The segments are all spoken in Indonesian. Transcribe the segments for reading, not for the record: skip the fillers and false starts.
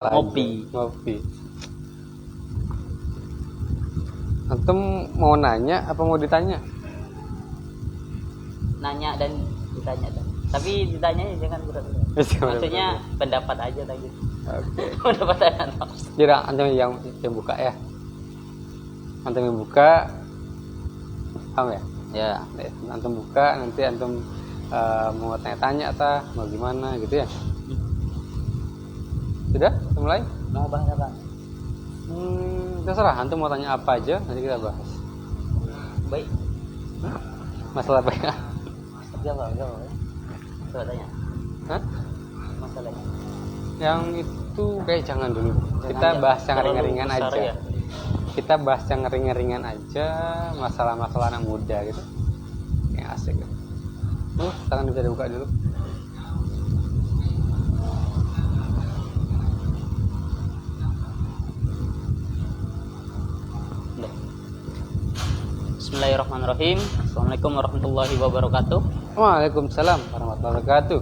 Ngopi. Antum mau nanya apa mau ditanya? Nanya dan ditanya dan. Tapi ditanya jangan berat-berat. Maksudnya pendapat aja tadi. Oke. Pendapat aja. Jadi antum yang buka ya. Antum yang buka. Paham ya? Ya. Antum buka, nanti antum mau tanya-tanya atau mau gimana gitu ya. Sudah? Mulai? Mau bahas apa? Terserah, antum mau tanya apa aja, nanti kita bahas. Baik. Masalah apa ya? Jawab. Coba tanya. Hah? Masalahnya. Yang itu kayak jangan dulu. Kita bahas yang ringan-ringan aja. Ya? Kita bahas yang ringan-ringan aja, masalah-masalah anak muda gitu. Yang asik. Tangan bisa dibuka dulu. Bismillahirrahmanirrahim. Assalamualaikum warahmatullahi wabarakatuh. Waalaikumsalam warahmatullahi wabarakatuh.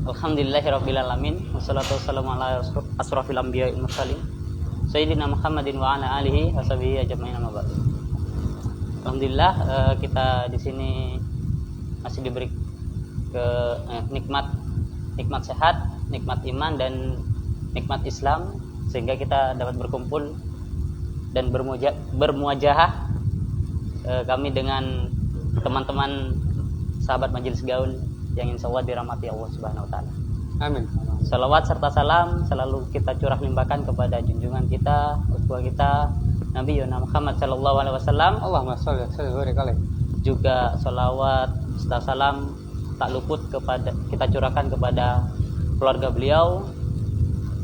Alhamdulillahirrabbilalamin. Wassalatu wassalamu ala asrofil anbiya'i wal mursalin Sayyidina Muhammadin wa ala alihi washabihi ajma'in amma ba'du. Alhamdulillah, kita di sini masih diberi nikmat sehat, nikmat iman dan nikmat Islam, sehingga kita dapat berkumpul dan bermuajahah kami dengan teman-teman sahabat Majelis Gaul yang insya Allah dirahmati Allah Subhanahu Wa Taala. Amin. Salawat serta salam selalu kita curah limpahkan kepada junjungan kita, uswah kita, Nabi Muhammad Sallallahu Alaihi Wasallam. Allahumma sholli alaihi. Juga salawat serta salam tak luput kita curahkan kepada keluarga beliau,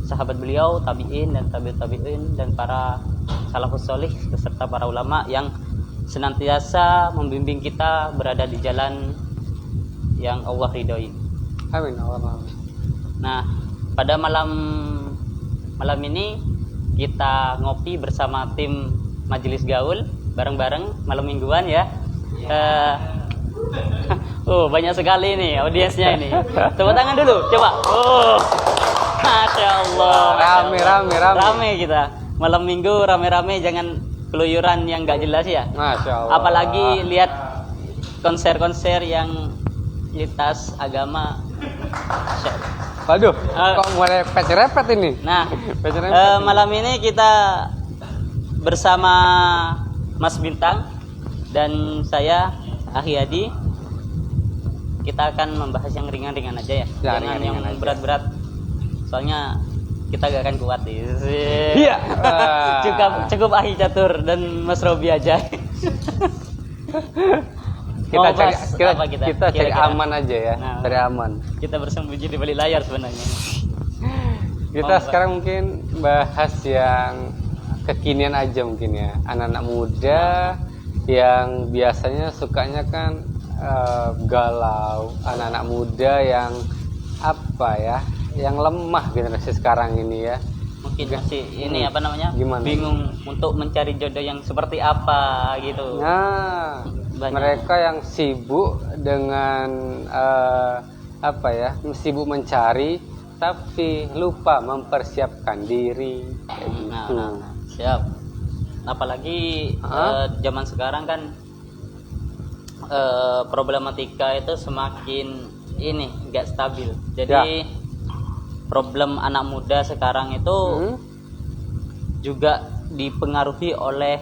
sahabat beliau, tabi'in dan tabi'in dan para salafus sholih beserta para ulama yang senantiasa membimbing kita berada di jalan yang Allah ridhoi. Amin. Nah, pada malam ini kita ngopi bersama tim Majelis Gaul bareng-bareng malam mingguan ya. Banyak sekali nih audiensnya ini. Tepuk tangan dulu, coba. Masya Allah. Rame kita. Malam minggu rame-rame, jangan keluyuran yang nggak jelas ya. Masya Allah. Apalagi lihat konser-konser yang lintas agama. Waduh, kok mulai repet ini? Nah, malam ini kita bersama Mas Bintang dan saya Ahyadi. Kita akan membahas yang ringan-ringan aja ya. Jangan yang berat-berat. Soalnya kita gak akan kuat nih. Iya. Cukup Ahi Catur dan Mas Robi aja. kita cari aman aja ya. Nah, cari aman. Kita bersembunyi di balik layar sebenarnya. Kita sekarang mungkin bahas yang kekinian aja mungkin ya. Anak-anak muda yang biasanya sukanya kan galau. Anak-anak muda yang apa ya? Yang lemah generasi sekarang ini ya. Mungkin masih ini apa namanya? Gimana? Bingung untuk mencari jodoh yang seperti apa gitu. Nah, mereka yang sibuk dengan sibuk mencari tapi lupa mempersiapkan diri kayak gitu. Nah, siap. Apalagi zaman sekarang kan problematika itu semakin ini enggak stabil. Jadi ya, problem anak muda sekarang itu juga dipengaruhi oleh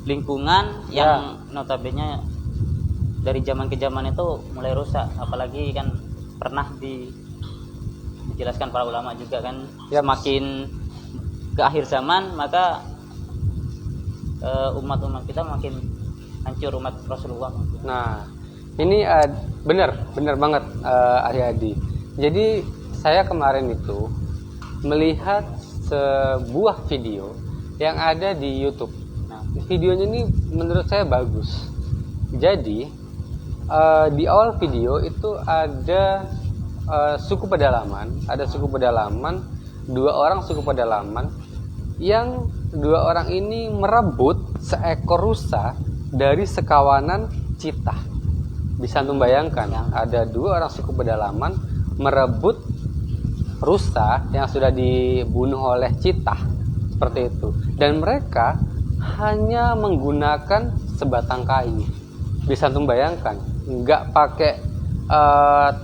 lingkungan yang notabene dari zaman ke zaman itu mulai rusak. Apalagi kan pernah dijelaskan para ulama juga kan, semakin ke akhir zaman maka umat-umat kita makin hancur, umat Rasulullah. Nah, ini benar banget Aryadi. Jadi saya kemarin itu melihat sebuah video yang ada di YouTube. Nah, videonya ini menurut saya bagus. Jadi di awal video itu ada suku pedalaman, dua orang suku pedalaman yang dua orang ini merebut seekor rusa dari sekawanan citah. Bisa membayangkan, ada dua orang suku pedalaman merebut rusa yang sudah dibunuh oleh citah seperti itu, dan mereka hanya menggunakan sebatang kayu. Bisa antum bayangkan, nggak pakai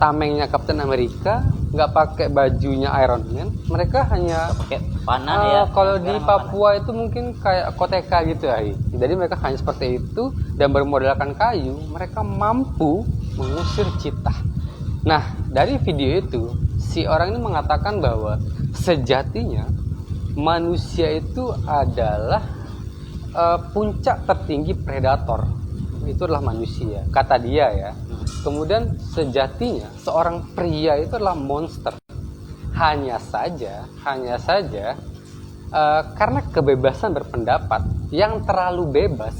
tamengnya Captain America, nggak pakai bajunya Iron Man, mereka hanya pakai panah ya. kalau di Sekarang Papua itu mungkin kayak koteka gitu ya. Jadi mereka hanya seperti itu dan bermodalkan kayu, mereka mampu mengusir citah. Nah, dari video itu si orang ini mengatakan bahwa sejatinya manusia itu adalah puncak tertinggi predator. Itu adalah manusia, kata dia ya. Kemudian sejatinya seorang pria itu adalah monster. Hanya saja karena kebebasan berpendapat yang terlalu bebas,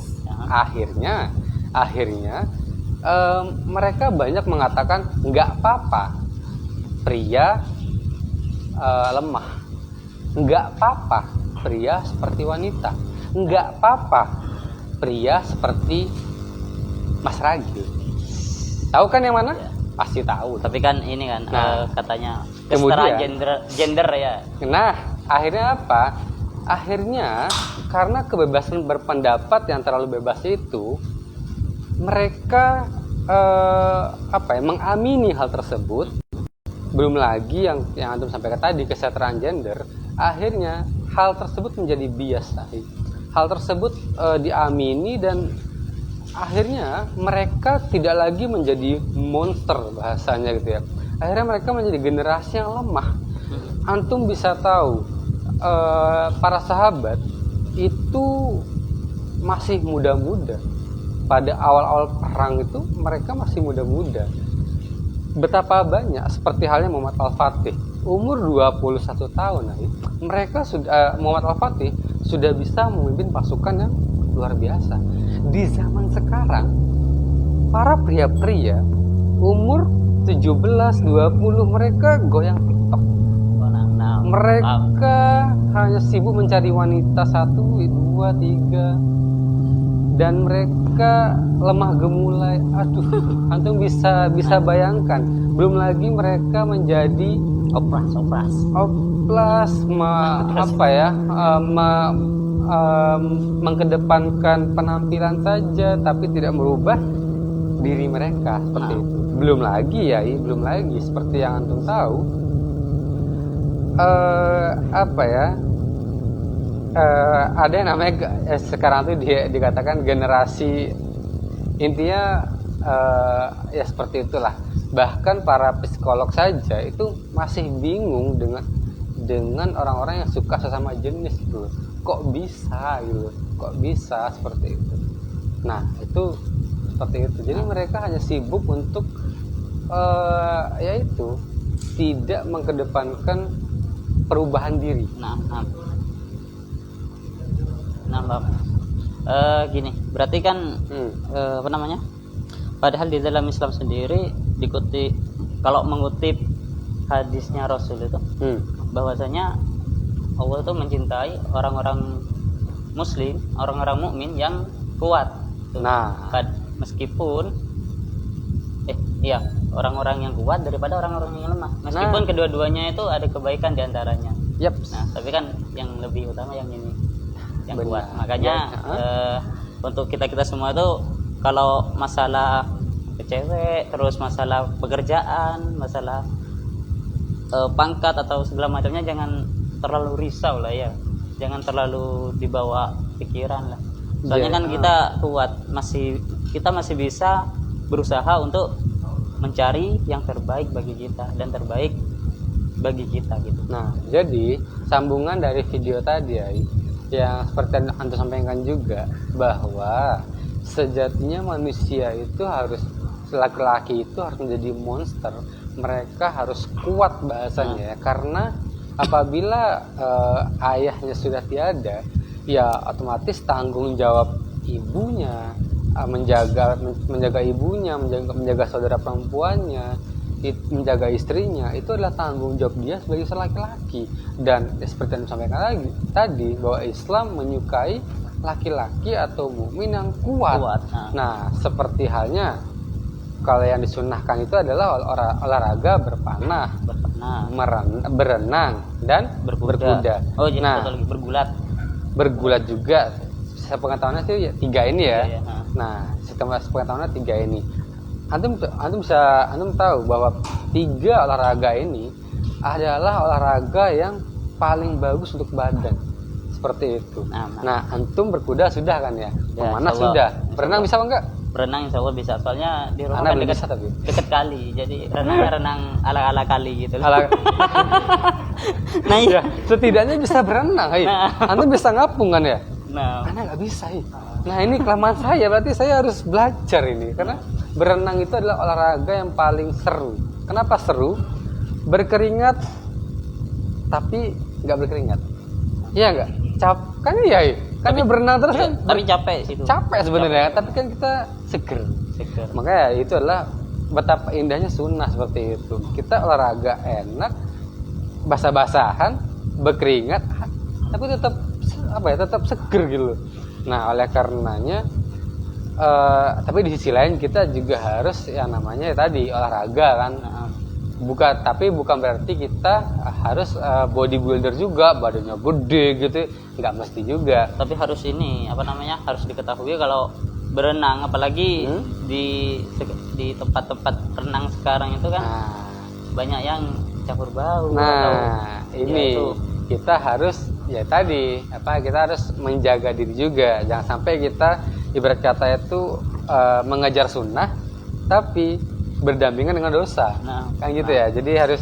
akhirnya mereka banyak mengatakan nggak apa-apa pria lemah, nggak apa-apa pria seperti wanita, nggak apa-apa pria seperti Mas Ragil. Tahu kan yang mana? Ya. Pasti tahu. Tapi kan ini kan katanya kesetaraan gender ya. Nah, akhirnya apa? Akhirnya karena kebebasan berpendapat yang terlalu bebas itu, mereka mengamini hal tersebut. Belum lagi yang antum sampaikan tadi, kesetaraan gender. Akhirnya hal tersebut menjadi bias. Hal tersebut diamini dan akhirnya mereka tidak lagi menjadi monster bahasanya gitu ya. Akhirnya mereka menjadi generasi yang lemah. Antum bisa tahu para sahabat itu masih muda-muda. Pada awal-awal perang itu mereka masih muda-muda. Betapa banyak seperti halnya Muhammad Al-Fatih, umur 21 tahun. Muhammad Al-Fatih sudah bisa memimpin pasukan yang luar biasa. Di zaman sekarang para pria-pria umur 17-20 mereka goyang TikTok. Mereka hanya sibuk mencari wanita 1, 2, 3 dan mereka lemah gemulai. Aduh, antum bisa bayangkan. Belum lagi mereka menjadi oplas mengkedepankan penampilan saja tapi tidak merubah diri mereka seperti itu. Belum lagi seperti yang antum tahu ada yang namanya sekarang itu dikatakan generasi, intinya ya seperti itulah. Bahkan para psikolog saja itu masih bingung dengan orang-orang yang suka sesama jenis gitu. Kok bisa seperti itu. Nah, itu seperti itu. Jadi mereka hanya sibuk untuk yaitu tidak mengedepankan perubahan diri. Nah, Mbak. Gini, berarti kan padahal di dalam Islam sendiri kalau mengutip hadisnya Rasul itu bahwasanya Allah itu mencintai orang-orang muslim, orang-orang mukmin yang kuat. Nah, meskipun orang-orang yang kuat daripada orang-orang yang lemah. Meskipun kedua-duanya itu ada kebaikan di antaranya. Nah, tapi kan yang lebih utama yang ini, yang kuat. Makanya untuk kita semua itu kalau masalah cewek, terus masalah pekerjaan, masalah pangkat atau segala macamnya jangan terlalu risau lah ya, jangan terlalu dibawa pikiran lah. Soalnya kan kita kuat, kita masih bisa berusaha untuk mencari yang terbaik bagi kita dan terbaik bagi kita gitu. Nah, jadi sambungan dari video tadi yang seperti antum sampaikan juga, bahwa sejatinya manusia itu laki-laki itu harus menjadi monster. Mereka harus kuat bahasanya ya, karena apabila ayahnya sudah tiada, ya otomatis tanggung jawab ibunya, menjaga ibunya, menjaga saudara perempuannya, menjaga istrinya, itu adalah tanggung jawab dia sebagai laki-laki. Dan seperti yang disampaikan lagi tadi, bahwa Islam menyukai laki-laki atau mukmin yang kuat. Nah, seperti halnya kalau yang disunahkan itu adalah olahraga berpanah, berenang, dan berkuda. Oh, jadi Nah, satu lagi bergulat. bergulat juga. Saya pengetahuannya sih ya, 3 ini ya. Iya, iya. Nah, setelah pengetahuannya 3 ini. Antum tahu bahwa 3 olahraga ini adalah olahraga yang paling bagus untuk badan. Seperti itu. Nah, antum berkuda sudah kan ya? Memanah insya Allah. sudah. Berenang bisa apa enggak? Berenang insya Allah bisa. Soalnya di rumah Anak kan belum dekat, bisa tapi. dekat kali. Jadi renangnya renang ala-ala kali gitu loh. Nah, Ya, setidaknya bisa berenang, hai. Nah. Antum bisa ngapung kan ya? nah, Anak nggak bisa, hai. Nah, ini kelemahan saya, berarti saya harus belajar ini karena berenang itu adalah olahraga yang paling seru. Kenapa seru? Berkeringat tapi nggak berkeringat. Iya nggak? Kan iya, hai. Kan Tapi- berenang terus kan tapi capek situ. capek sebenarnya, tapi kan kita seger. Seger. Makanya itu adalah betapa indahnya sunnah seperti itu. Kita olahraga enak, basah-basahan, berkeringat, tapi tetap tetap seger gitu. Nah, oleh karenanya tapi di sisi lain kita juga harus yang namanya tadi olahraga kan. Nah, Bukan berarti kita harus bodybuilder juga, badannya gede gitu, nggak mesti juga. tapi harus ini harus diketahui kalau berenang apalagi di tempat-tempat renang sekarang itu kan Nah, banyak yang campur bau. Nah, ini ya itu. kita harus kita harus menjaga diri juga. Jangan sampai kita ibarat kata itu mengejar sunnah tapi berdampingan dengan dosa. Kan gitu ya. Jadi harus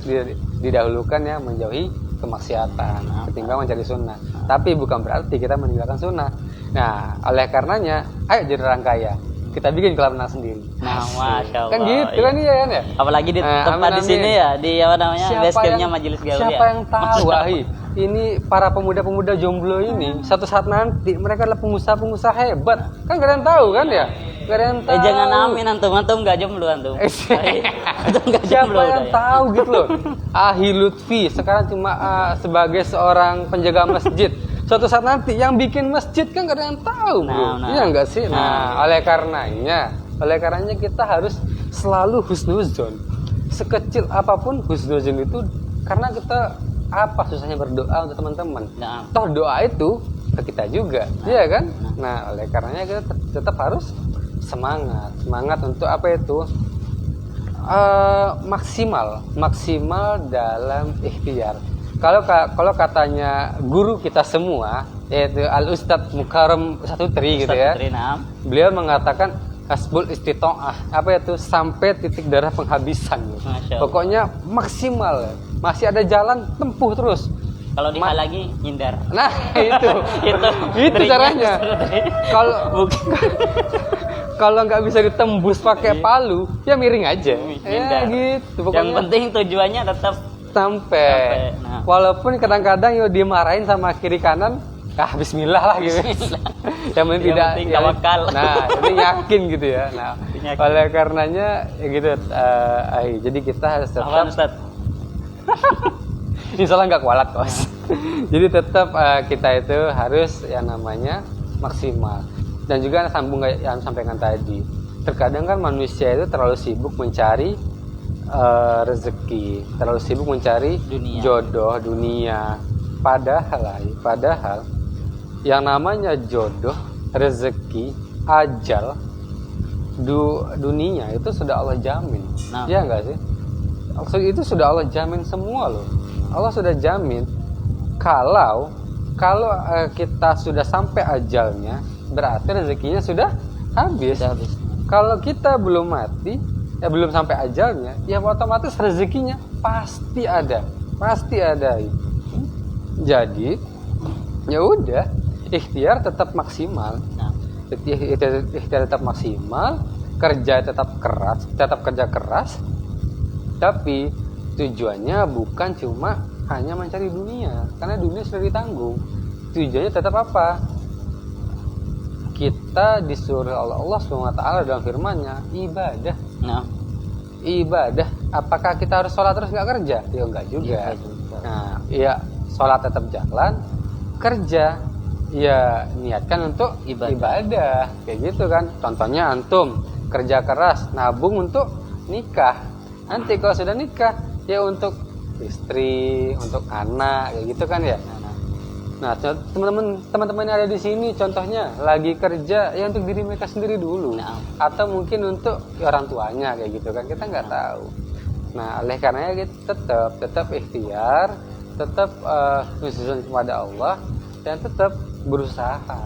didahulukan ya menjauhi kemaksiatan ketimbang mencari sunnah. Tapi bukan berarti kita meninggalkan sunnah. Nah, oleh karenanya ayo jadi orang kaya. Kita bikin kolam renang sendiri. Nah, masya Allah. Kan gitu kan iya kan ya? Apalagi di tempat di sini ya, di base campnya Majelis Gaul siapa ya. yang tahu, Ahi? Ini para pemuda-pemuda jomblo ini satu saat nanti mereka adalah pengusaha-pengusaha hebat. Kan gak ada yang tahu kan ya? Gak ada yang tahu. Jangan amin antum nggak jomblo antum. Antum nggak Siapa jomblo. yang tahu gitu loh. Ahi Lutfi sekarang cuma sebagai seorang penjaga masjid. Suatu saat nanti yang bikin masjid kan gak ada yang tahu, bro. Iya enggak sih? Nah, oleh karenanya kita harus selalu husnuzon. Sekecil apapun husnuzon itu karena kita apa susahnya berdoa untuk teman-teman. Nah. Toh doa itu ke kita juga, iya kan? Nah, oleh karenanya kita tetap harus semangat untuk apa itu? Maksimal dalam ikhtiar. Kalau katanya guru kita semua yaitu Al Ustadz Mukarram Satutri gitu ya. Beliau mengatakan hasbul istitoah, apa itu sampai titik darah penghabisan. Pokoknya maksimal. Masih ada jalan, tempuh terus. Kalau dihalangi hindar. Nah, itu caranya. Kalau nggak bisa ditembus pakai palu, ya miring aja. Ya gitu. Pokoknya yang penting tujuannya tetap sampai. Nah. Walaupun kadang-kadang dimarahin sama kiri kanan, bismillah lah gitu. Yang penting tidak tawakal. Nah, ini yakin gitu ya. Nah, oleh karenanya ya gitu. Jadi kita harus tetap. Insya Allah nggak kualat kok. Jadi tetap kita itu harus yang namanya maksimal. Dan juga sambung yang sampaikan tadi. Terkadang kan manusia itu terlalu sibuk mencari rezeki, terlalu sibuk mencari jodoh dunia. Padahal yang namanya jodoh, rezeki, ajal, dunia itu sudah Allah jamin. Iya enggak sih? Itu sudah Allah jamin semua loh. Allah sudah jamin kalau kita sudah sampai ajalnya, berarti rezekinya sudah habis. Kalau kita belum mati, belum sampai ajalnya, ya otomatis rezekinya pasti ada. Jadi ya udah, ikhtiar tetap maksimal. Ikhtiar tetap maksimal, kerja tetap kerja keras. Tapi tujuannya bukan cuma hanya mencari dunia, karena dunia sudah ditanggung. Tujuannya tetap apa? Kita disuruh Allah SWT dalam firman-Nya ibadah. Ibadah. Apakah kita harus sholat terus nggak kerja? Ya enggak juga. Nah, ya sholat tetap jalan, kerja ya niatkan untuk ibadah. Kayak gitu kan. Contohnya antum kerja keras, nabung untuk nikah. Nanti kalau sudah nikah, Ya untuk istri, untuk anak kayak gitu kan ya. Nah, teman-teman yang ada di sini contohnya lagi kerja ya untuk diri mereka sendiri dulu. Nah. Atau mungkin untuk orang tuanya kayak gitu kan. Kita nggak tahu. Nah, oleh karenanya kita tetap ikhtiar, tetap khususan kepada Allah dan tetap berusaha.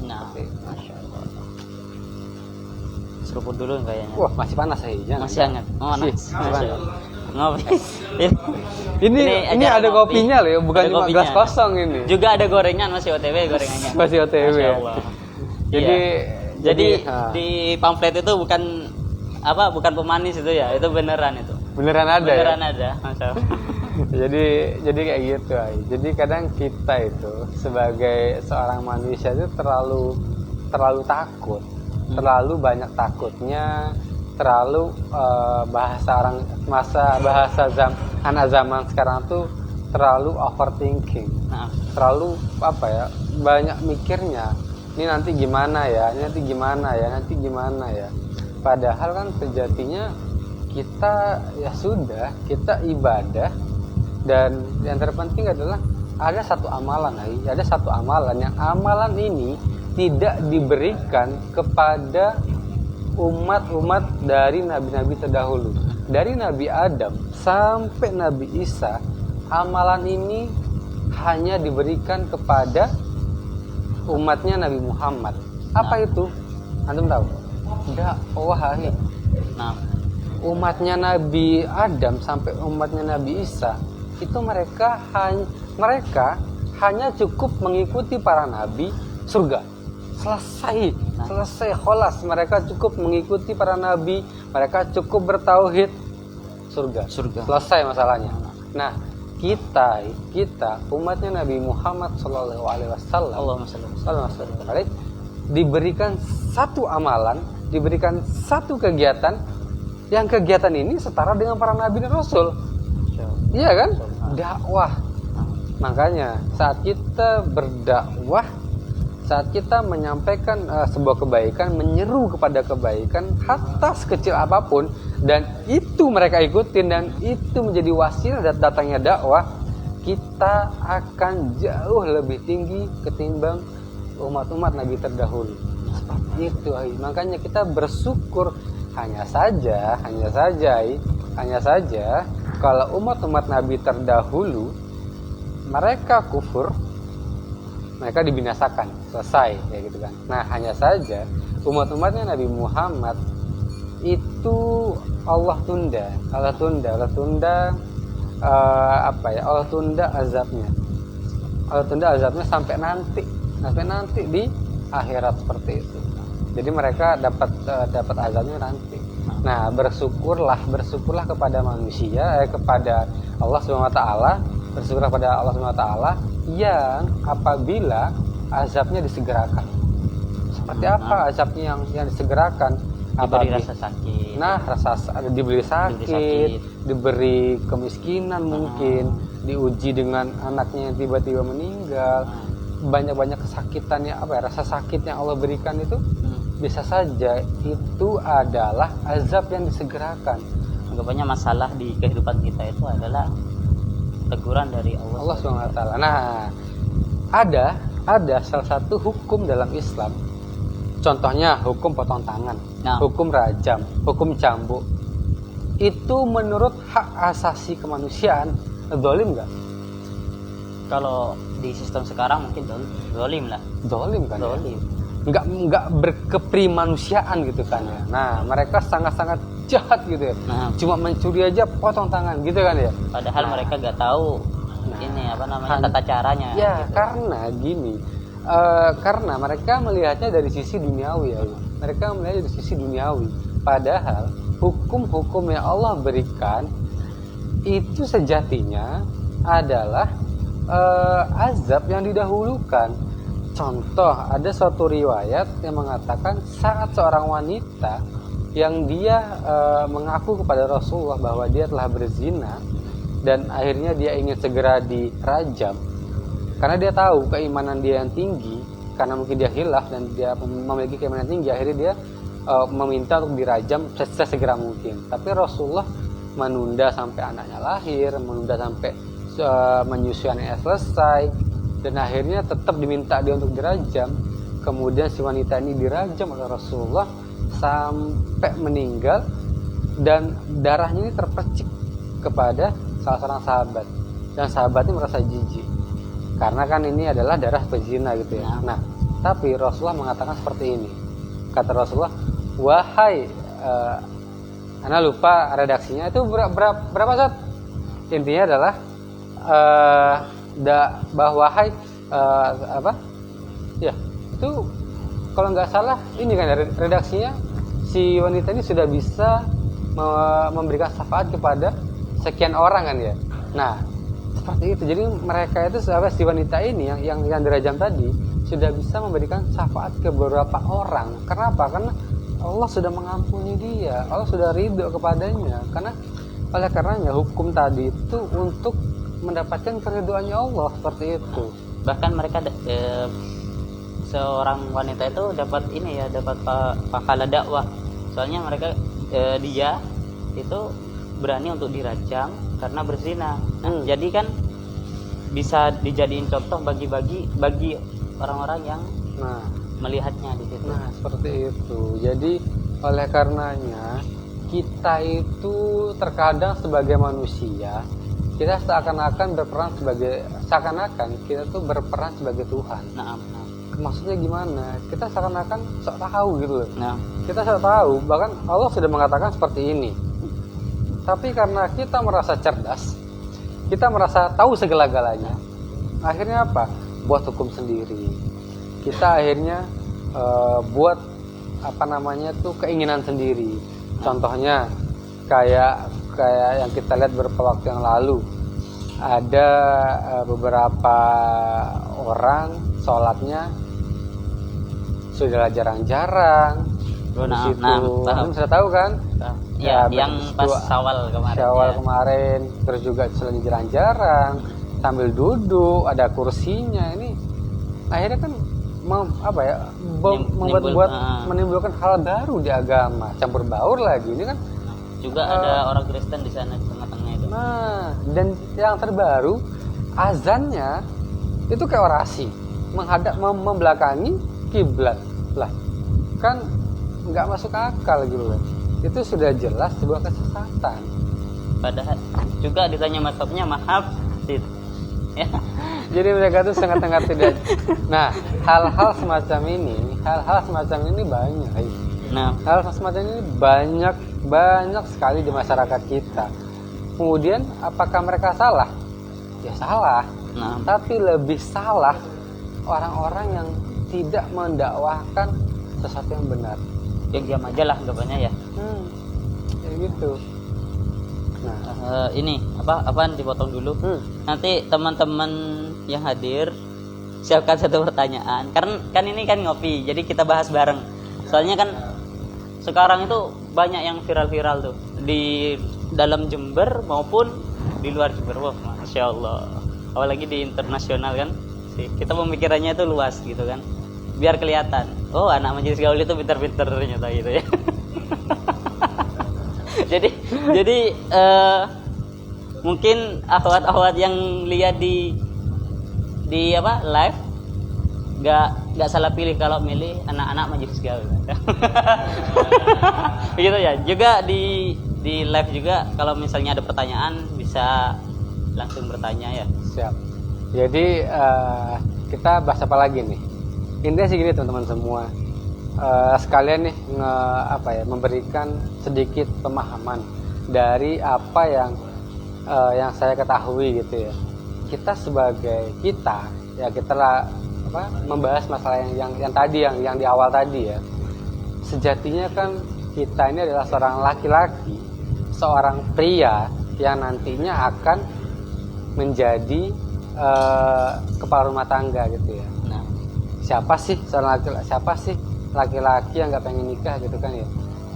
Nah, Oke. Masya Allah. Seruput dulu kayaknya. Wah, masih panas ya? Jangan. Masih hangat. Oh, Masih, panas. masih Masya panas. Allah. Ngopi. Ini acara ada ngopi. kopinya loh ya, bukan Ada cuma kopinya. gelas kosong ini. Juga ada gorengan, masih OTW gorengannya. Masih OTW. Masya Allah. Jadi Iya. Jadi nah, di pamflet itu bukan bukan pemanis itu ya, itu beneran itu. beneran ada Beneran ya. ada, Masya Allah. Jadi kayak gitu ay. Jadi kadang kita itu sebagai seorang manusia itu terlalu takut, terlalu banyak takutnya, terlalu anak zaman sekarang tuh terlalu overthinking, Nah, terlalu banyak mikirnya. Ini nanti gimana ya, ini nanti gimana ya, nanti gimana ya. Padahal kan sejatinya kita ya sudah, kita ibadah. Dan yang terpenting adalah ada satu amalan, ada satu amalan yang amalan ini tidak diberikan kepada umat-umat dari nabi-nabi terdahulu. Dari Nabi Adam sampai Nabi Isa, amalan ini hanya diberikan kepada umatnya Nabi Muhammad. Apa itu? Antum tahu? Dakwah. nah, Umatnya Nabi Adam sampai umatnya Nabi Isa itu mereka hanya cukup mengikuti para nabi, surga. Selesai kholas, mereka cukup mengikuti para nabi, mereka cukup bertauhid, surga. Selesai masalahnya. Nah, kita umatnya Nabi Muhammad sallallahu alaihi wasallam, Allahumma shalli alaihi. diberikan satu amalan, diberikan satu kegiatan, yang kegiatan ini setara dengan para nabi dan rasul. Iya kan? Dakwah. Makanya saat kita berdakwah, saat kita menyampaikan sebuah kebaikan, menyeru kepada kebaikan, hatta sekecil apapun, dan itu mereka ikutin dan itu menjadi wasilah datangnya dakwah, kita akan jauh lebih tinggi ketimbang umat-umat Nabi terdahulu. Seperti itu. Makanya kita bersyukur. Hanya saja kalau umat-umat Nabi terdahulu mereka kufur, mereka dibinasakan, selesai kayak gitu kan. Nah, hanya saja umat-umatnya Nabi Muhammad itu Allah tunda azabnya. Allah tunda azabnya sampai nanti di akhirat seperti itu. Jadi mereka dapat azabnya nanti. Nah, bersyukurlah kepada manusia, kepada Allah Subhanahu wa taala, bersyukurlah kepada Allah Subhanahu wa taala yang apabila azabnya disegerakan. Seperti apa azabnya yang disegerakan? Diberi rasa sakit. Nah, diberi sakit, diberi kemiskinan mungkin, diuji dengan anaknya yang tiba-tiba meninggal. Banyak kesakitan rasa sakit yang Allah berikan itu bisa saja itu adalah azab yang disegerakan. Anggapannya masalah di kehidupan kita itu adalah teguran dari Allah Subhanahu wa taala. Nah, ada salah satu hukum dalam Islam. Contohnya hukum potong tangan, hukum rajam, hukum cambuk. Itu menurut hak asasi kemanusiaan zalim enggak? Kalau di sistem sekarang mungkin zalim lah. Zalim kan? Zalim. Enggak berkeprimanusiaan gitu kan ya. Nah, mereka sangat-sangat jahat gitu ya. Nah, cuma mencuri aja potong tangan gitu kan ya. Padahal mereka nggak tahu ini tata caranya. Ya, gitu. Karena gini. Karena mereka melihatnya dari sisi duniawi ya. Mereka melihatnya dari sisi duniawi. Padahal hukum-hukum yang Allah berikan itu sejatinya adalah azab yang didahulukan. Contoh, ada suatu riwayat yang mengatakan saat seorang wanita yang dia mengaku kepada Rasulullah bahwa dia telah berzina dan akhirnya dia ingin segera dirajam karena dia tahu keimanan dia yang tinggi, karena mungkin dia khilaf dan dia memiliki keimanan tinggi, akhirnya dia meminta untuk dirajam sesegera mungkin. Tapi Rasulullah menunda sampai anaknya lahir, menunda sampai menyusuannya selesai, dan akhirnya tetap diminta dia untuk dirajam. Kemudian si wanita ini dirajam oleh Rasulullah sampai meninggal, dan darahnya ini terpercik kepada salah seorang sahabat, dan sahabatnya merasa jijik karena kan ini adalah darah pezina gitu ya. Nah, tapi Rasulullah mengatakan seperti ini. Kata Rasulullah, wahai Ana lupa redaksinya itu berapa saat? Intinya adalah bahwa wahai apa? Ya, itu kalau nggak salah ini kan redaksinya, si wanita ini sudah bisa memberikan syafaat kepada sekian orang kan ya. Nah, seperti itu. Jadi mereka itu si wanita ini yang dirajam tadi sudah bisa memberikan syafaat ke beberapa orang. Kenapa? Karena Allah sudah mengampuni dia, Allah sudah ridho kepadanya. Oleh karenanya hukum tadi itu untuk mendapatkan keridhoannya Allah, seperti itu. Bahkan mereka seorang wanita itu dapat ini ya, dapat pahala dakwah. Soalnya mereka dia itu berani untuk dirajam karena berzina. Nah, jadi kan bisa dijadiin contoh bagi orang-orang yang melihatnya di situ. Nah, seperti itu. Jadi oleh karenanya kita itu terkadang sebagai manusia kita seakan-akan kita tuh berperan sebagai Tuhan. Nah. Maksudnya gimana? Kita seakan-akan sok tahu gitu loh. Nah. Kita sok tahu, bahkan Allah sudah mengatakan seperti ini. Tapi karena kita merasa cerdas, kita merasa tahu segala-galanya, akhirnya apa? Buat hukum sendiri. Kita akhirnya buat keinginan sendiri. Contohnya kayak yang kita lihat beberapa waktu yang lalu, ada beberapa orang sholatnya sudah jarang-jarang. Kamu sudah tahu kan? Ya, yang pas Syawal kemarin. Terus juga sholatnya jarang-jarang, sambil duduk, ada kursinya. Ini akhirnya kan menimbulkan hal baru di agama, campur baur lagi. Ini kan juga ada orang Kristen di sana di tengah-tengah itu. Nah, dan yang terbaru azannya itu kayak orasi, membelakangi kiblat lah, kan nggak masuk akal gitu loh. Itu sudah jelas sebuah kesesatan. Padahal juga ditanya mazhabnya maaf gitu. Ya. Jadi mereka tuh sangat-sangat tidak. Nah, hal-hal semacam ini banyak. Nah, hal semacam ini banyak sekali di masyarakat kita. Kemudian apakah mereka salah? Ya salah. Nah, tapi lebih salah orang-orang yang tidak mendakwahkan sesuatu yang benar. Yang diam aja lah anggapannya ya. Kayak gitu. Nah, ini apaan dipotong dulu. Nanti teman-teman yang hadir siapkan satu pertanyaan. Karena kan ini kan ngopi, jadi kita bahas bareng. Soalnya kan sekarang itu banyak yang viral-viral tuh di dalam Jember maupun di luar Jember. Wah, masya Allah. Apalagi di internasional kan. Kita pemikirannya itu luas gitu kan. Biar kelihatan. Oh, anak majelis gaul itu pintar-pintar ternyata gitu ya. jadi mungkin akhwat-akhwat yang lihat di live nggak salah pilih kalau milih anak-anak majelis gaul. Begitu ya. Juga di live juga kalau misalnya ada pertanyaan bisa langsung bertanya ya. Siap. Jadi kita bahas apa lagi nih? Intinya sih gini teman-teman semua. Sekalian nih memberikan sedikit pemahaman dari apa yang saya ketahui gitu ya. Kita membahas masalah yang tadi yang di awal tadi ya. Sejatinya kan kita ini adalah seorang laki-laki, seorang pria yang nantinya akan menjadi kepala rumah tangga gitu ya. Nah, siapa sih laki-laki yang nggak pengen nikah gitu kan ya,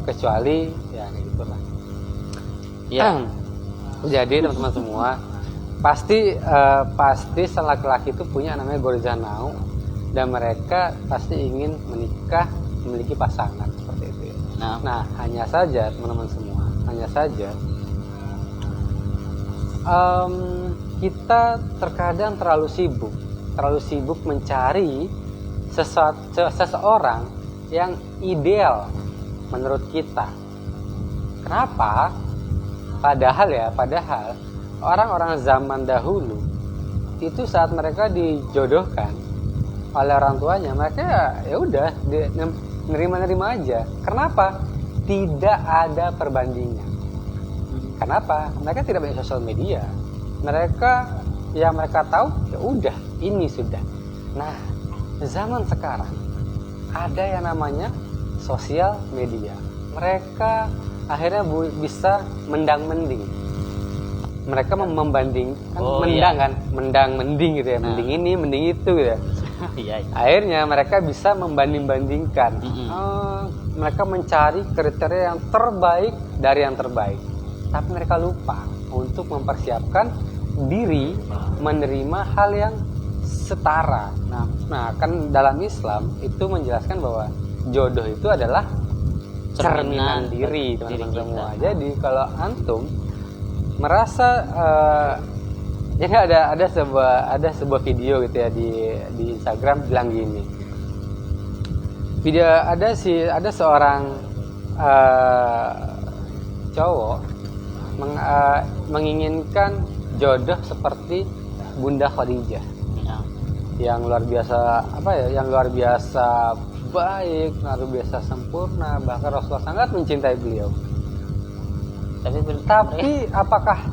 kecuali ya kayak gitulah ya. Jadi teman-teman semua pasti sang laki-laki itu punya namanya gorzanau, dan mereka pasti ingin menikah, memiliki pasangan seperti itu ya. Nah, hanya saja teman-teman semua, kita terkadang terlalu sibuk mencari seseorang yang ideal menurut kita. Kenapa? Padahal orang-orang zaman dahulu itu saat mereka dijodohkan oleh orang tuanya, mereka ya udah nerima aja. Kenapa? Tidak ada perbandingan. Kenapa? Mereka tidak punya sosial media. Yang mereka tahu ya udah ini sudah. Nah, zaman sekarang ada yang namanya sosial media. Mereka akhirnya bisa mendang-mending. Mereka membandingkan, mendang-mending gitu ya, mending ini, mending itu gitu ya. Iya. Akhirnya mereka bisa membanding-bandingkan. Mereka mencari kriteria yang terbaik dari yang terbaik. Tapi mereka lupa untuk mempersiapkan diri menerima hal yang setara. Nah, kan dalam Islam itu menjelaskan bahwa jodoh itu adalah cerminan diri, teman-teman semua. Jadi kalau antum merasa jadi ada sebuah video gitu ya di Instagram bilang gini. Video ada seorang cowok menginginkan jodoh seperti Bunda Khadijah. Yang luar biasa yang luar biasa baik, luar biasa sempurna, bahkan Rasulullah sangat mencintai beliau. Tapi apakah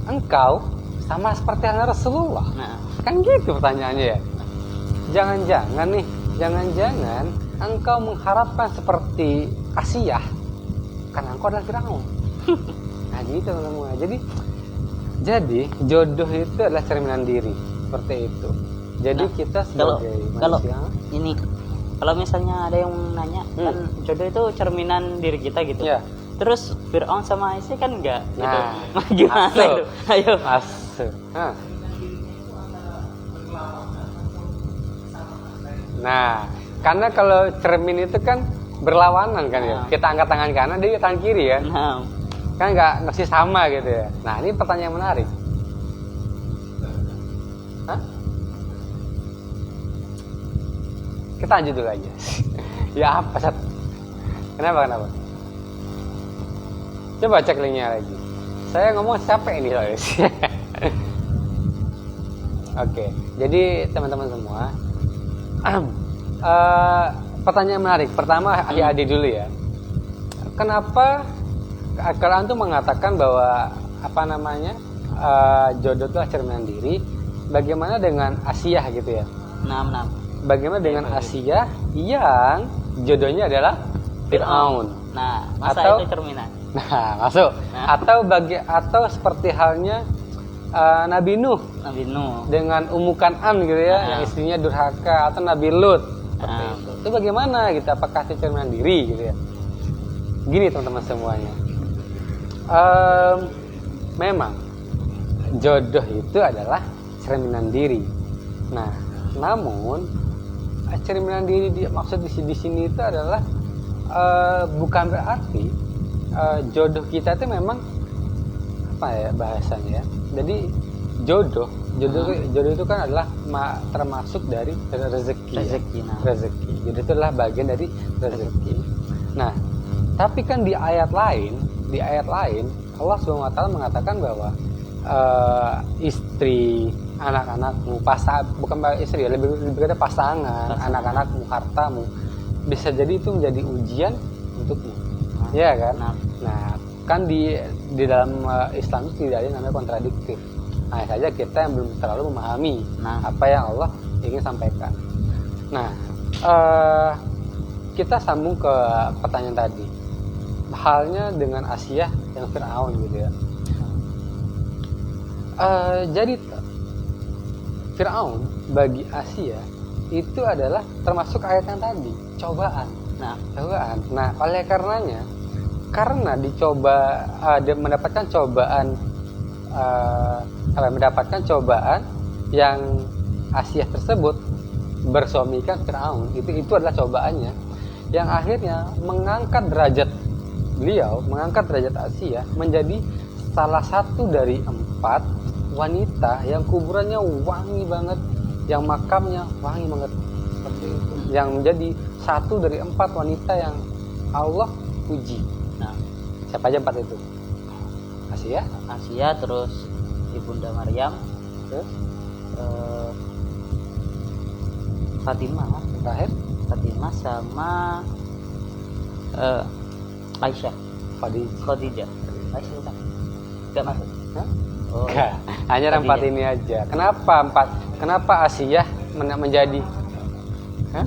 engkau sama seperti halnya Rasulullah? Kan gitu pertanyaannya ya. Jangan-jangan engkau mengharapkan seperti Asiyah, karena engkau adalah Firaun. Nah gitu teman-teman. Jadi jodoh itu adalah cerminan diri, seperti itu. Jadi kita sebagai manusia, kalau misalnya ada yang nanya, kan jodoh itu cerminan diri kita gitu. Ya. Terus Fir'aun sama Aisyah kan enggak gitu. Nah, Gimana itu? Ayo. Nah, karena kalau cermin itu kan berlawanan kan ya. Kita angkat tangan kanan, dia tangan kiri ya. Kan nggak mesti sama gitu ya. Nah, ini pertanyaan menarik. Kita lanjut dulu aja. Ya apa Sat? Kenapa? Coba cek linknya lagi. Saya ngomong capek ini soalnya. Oke, jadi teman-teman semua, pertanyaan menarik. Pertama, adik-adik dulu ya. Kenapa kalau antum mengatakan bahwa jodoh itu cerminan diri? Bagaimana dengan Asiyah gitu ya? Bagaimana dengan Asiyah yang jodohnya adalah Fir'aun? Nah, masa itu cerminan? Nah, masuk. Atau seperti halnya Nabi Nuh dengan Ummu Kan'an gitu ya, yang istrinya durhaka, atau Nabi Lut seperti itu. Itu bagaimana gitu? Apakah itu cerminan diri gitu ya? Gini teman-teman semuanya. Memang jodoh itu adalah cerminan diri. Nah, namun cerminan diri maksud di sini itu adalah bukan berarti jodoh kita itu memang bahasanya ya. Jadi jodoh itu kan adalah termasuk dari rezeki. Jadi itu adalah bagian dari rezeki. Nah, tapi kan di ayat lain Allah SWT mengatakan bahwa istri, anak-anakmu, bukan istri ya, lebih kepada pasangan, anak-anakmu, hartamu, bisa jadi itu menjadi ujian untukmu. Ya kan? Nah, kan di dalam Islam itu tidak ada yang namanya kontradiktif. Hanya saja kita yang belum terlalu memahami apa yang Allah ingin sampaikan. Nah, kita sambung ke pertanyaan tadi. Halnya dengan Asiyah yang Fir'aun gitu ya. Jadi Fir'aun bagi Asiyah itu adalah termasuk ayat yang tadi, cobaan. Nah, oleh karenanya, karena mendapatkan cobaan yang Asiyah tersebut bersuamikan Fir'aun, itu adalah cobaannya yang akhirnya mengangkat derajat Asiyah menjadi salah satu dari 4 wanita yang kuburannya wangi banget, yang makamnya wangi banget seperti itu, yang menjadi satu dari 4 wanita yang Allah puji. Nah, Siapa aja 4 itu? Asia, Asia, terus Ibunda Maryam, terus Fatimah, terakhir Fatimah sama Aisyah, Khadijah. Aisyah bukan? Enggak masuk. Hah? Oh, Enggak, hanya 4 Khadijah. ini aja. Kenapa Asia menjadi? Hah?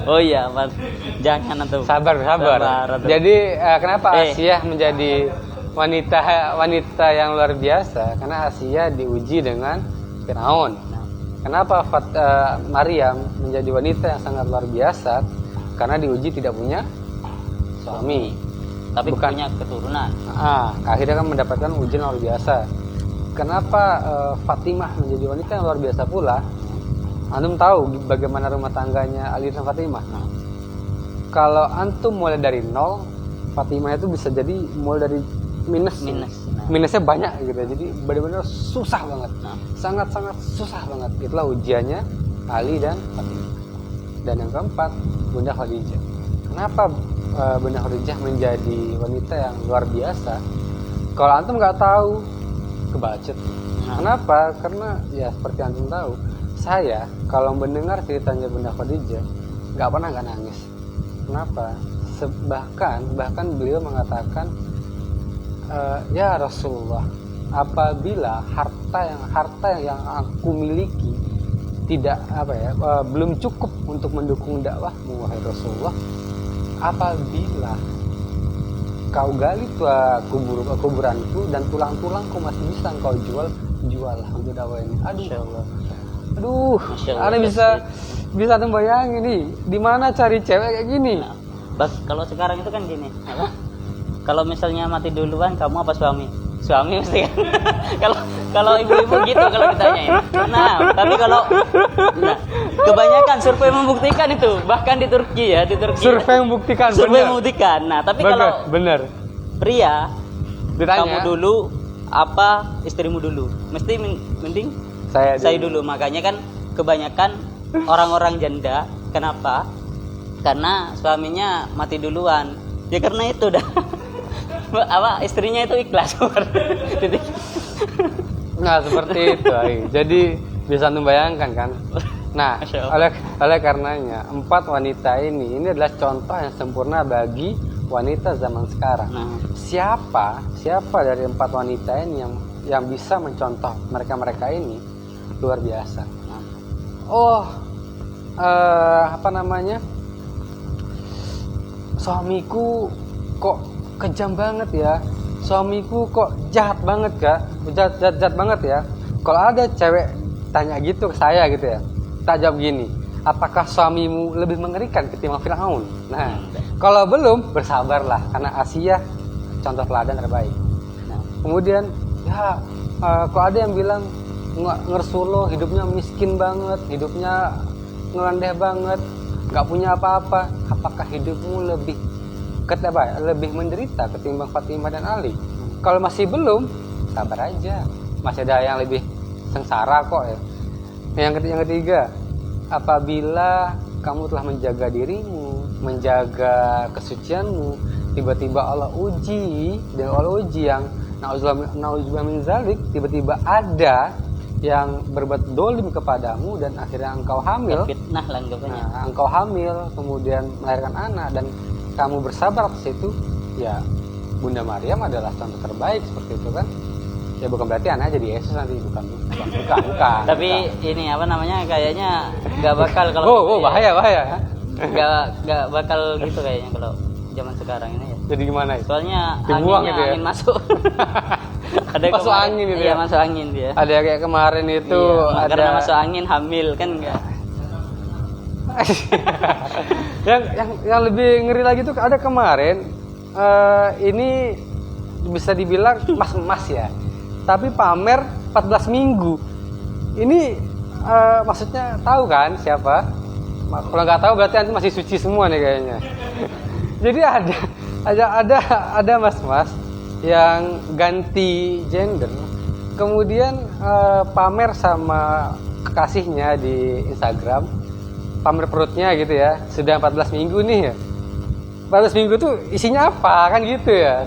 Oh iya, Mas. Jangan atau Sabar. atuh. Jadi kenapa Eh. Asia menjadi wanita yang luar biasa? Karena Asia diuji dengan Firaun. Nah, Kenapa Maryam menjadi wanita yang sangat luar biasa? Karena diuji tidak punya suami. tapi Bukan. punya keturunan. Akhirnya kan mendapatkan ujian luar biasa. Kenapa Fatimah menjadi wanita yang luar biasa pula? Antum tahu bagaimana rumah tangganya Ali dan Fatimah? Nah, Kalau antum mulai dari 0, Fatimah itu bisa jadi mulai dari minus. Nah. Minusnya banyak gitu. Jadi benar-benar susah banget. Nah, Sangat-sangat susah banget. Itulah ujiannya Ali dan Fatimah. Dan yang keempat, Bunda Khadijah. Kenapa Bunda Khadijah menjadi wanita yang luar biasa? Kalau antum nggak tahu, kebacet. Nah. Kenapa? Karena ya seperti antum tahu, saya kalau mendengar ceritanya Bunda Khadijah nggak pernah nggak nangis. Kenapa? Bahkan beliau mengatakan, ya Rasulullah, apabila harta yang aku miliki tidak belum cukup untuk mendukung dakwahmu wahai Rasulullah, apabila kau gali kuburanku dan tulang-tulangku masih bisa engkau jual untuk dakwah ini. Masya Allah. Aduh, Masya Allah, Anda bisa membayangin nih, di mana cari cewek kayak gini? Nah, kalau sekarang itu kan gini, apa? Kalau misalnya mati duluan, kamu apa suami? Suami mesti kan. kalau ibu-ibu gitu kalau ditanyain. Nah, tapi kebanyakan survei membuktikan itu, bahkan di Turki. Survei membuktikan. Survei bener. membuktikan. Nah, tapi kalau bener pria, ditanya, kamu dulu apa istrimu dulu? Mesti mending saya dulu. Makanya kan kebanyakan orang-orang janda, kenapa? Karena suaminya mati duluan. Ya karena itu dah. Istrinya itu ikhlas. Nah seperti itu, Ai. Jadi bisa membayangkan kan. Nah oleh karenanya 4 wanita ini adalah contoh yang sempurna bagi wanita zaman sekarang. Nah, Siapa dari 4 wanita ini yang bisa mencontoh mereka ini luar biasa. Suamiku kok kejam banget ya, suamiku kok jahat banget jahat banget ya. Kalau ada cewek tanya gitu ke saya gitu ya, tak jawab gini, apakah suamimu lebih mengerikan ketimbang Firaun? Nah, kalau belum, bersabarlah karena Asia contoh teladan terbaik. nah, Kemudian ya kalau ada yang bilang Rasulullah hidupnya miskin banget, hidupnya ngelandeh banget, nggak punya apa-apa, apakah hidupmu lebih menderita ketimbang Fatimah dan Ali? Kalau masih belum, sabar aja, masih ada yang lebih sengsara kok ya. Yang ketiga, apabila kamu telah menjaga dirimu, menjaga kesucianmu, tiba-tiba Allah uji yang na'udzubillah min zalik, tiba-tiba ada yang berbuat dolim kepadamu dan akhirnya engkau hamil. fitnah lah anggapannya. Nah, engkau hamil, kemudian melahirkan anak dan kamu bersabar atas itu, ya Bunda Maryam adalah contoh terbaik seperti itu kan. Ya bukan berarti anak jadi Yesus nanti, bukan. Tapi ini apa namanya, kayaknya nggak bakal kalau bahaya. nggak bakal gitu kayaknya kalau zaman sekarang ini ya. Jadi gimana itu? Soalnya Dibuang anginnya gitu ya? angin masuk. Ada Masuk kemarin- angin gitu iya, ya? masuk angin dia. Ada yang kayak kemarin itu Iya, ada karena masuk angin hamil kan enggak. yang lebih ngeri lagi tuh ada kemarin, ini bisa dibilang emas ya, tapi pamer 14 minggu. Ini maksudnya tahu kan siapa? Kalau nggak tahu berarti nanti masih suci semua nih kayaknya. Jadi ada mas yang ganti gender, kemudian pamer sama kekasihnya di Instagram, pamer perutnya gitu ya, sudah 14 minggu nih ya. 14 minggu tuh isinya apa kan gitu ya.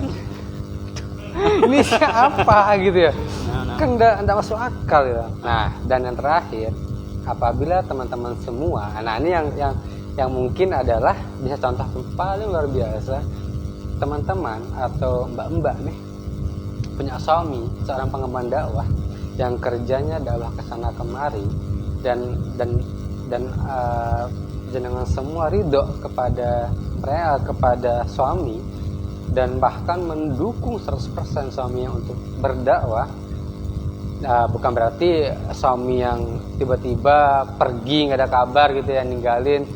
Ini isinya apa gitu ya. Kan enggak masuk akal ya. Nah, dan yang terakhir, apabila teman-teman semua, nah ini yang mungkin adalah bisa contoh yang paling luar biasa, teman-teman atau mbak-mbak nih punya suami seorang pengemban dakwah yang kerjanya dakwah kesana kemari dan dengan semua ridho kepada mereka, kepada suami, dan bahkan mendukung 100% suaminya untuk berdakwah. Bukan berarti suami yang tiba-tiba pergi nggak ada kabar gitu ya, ninggalin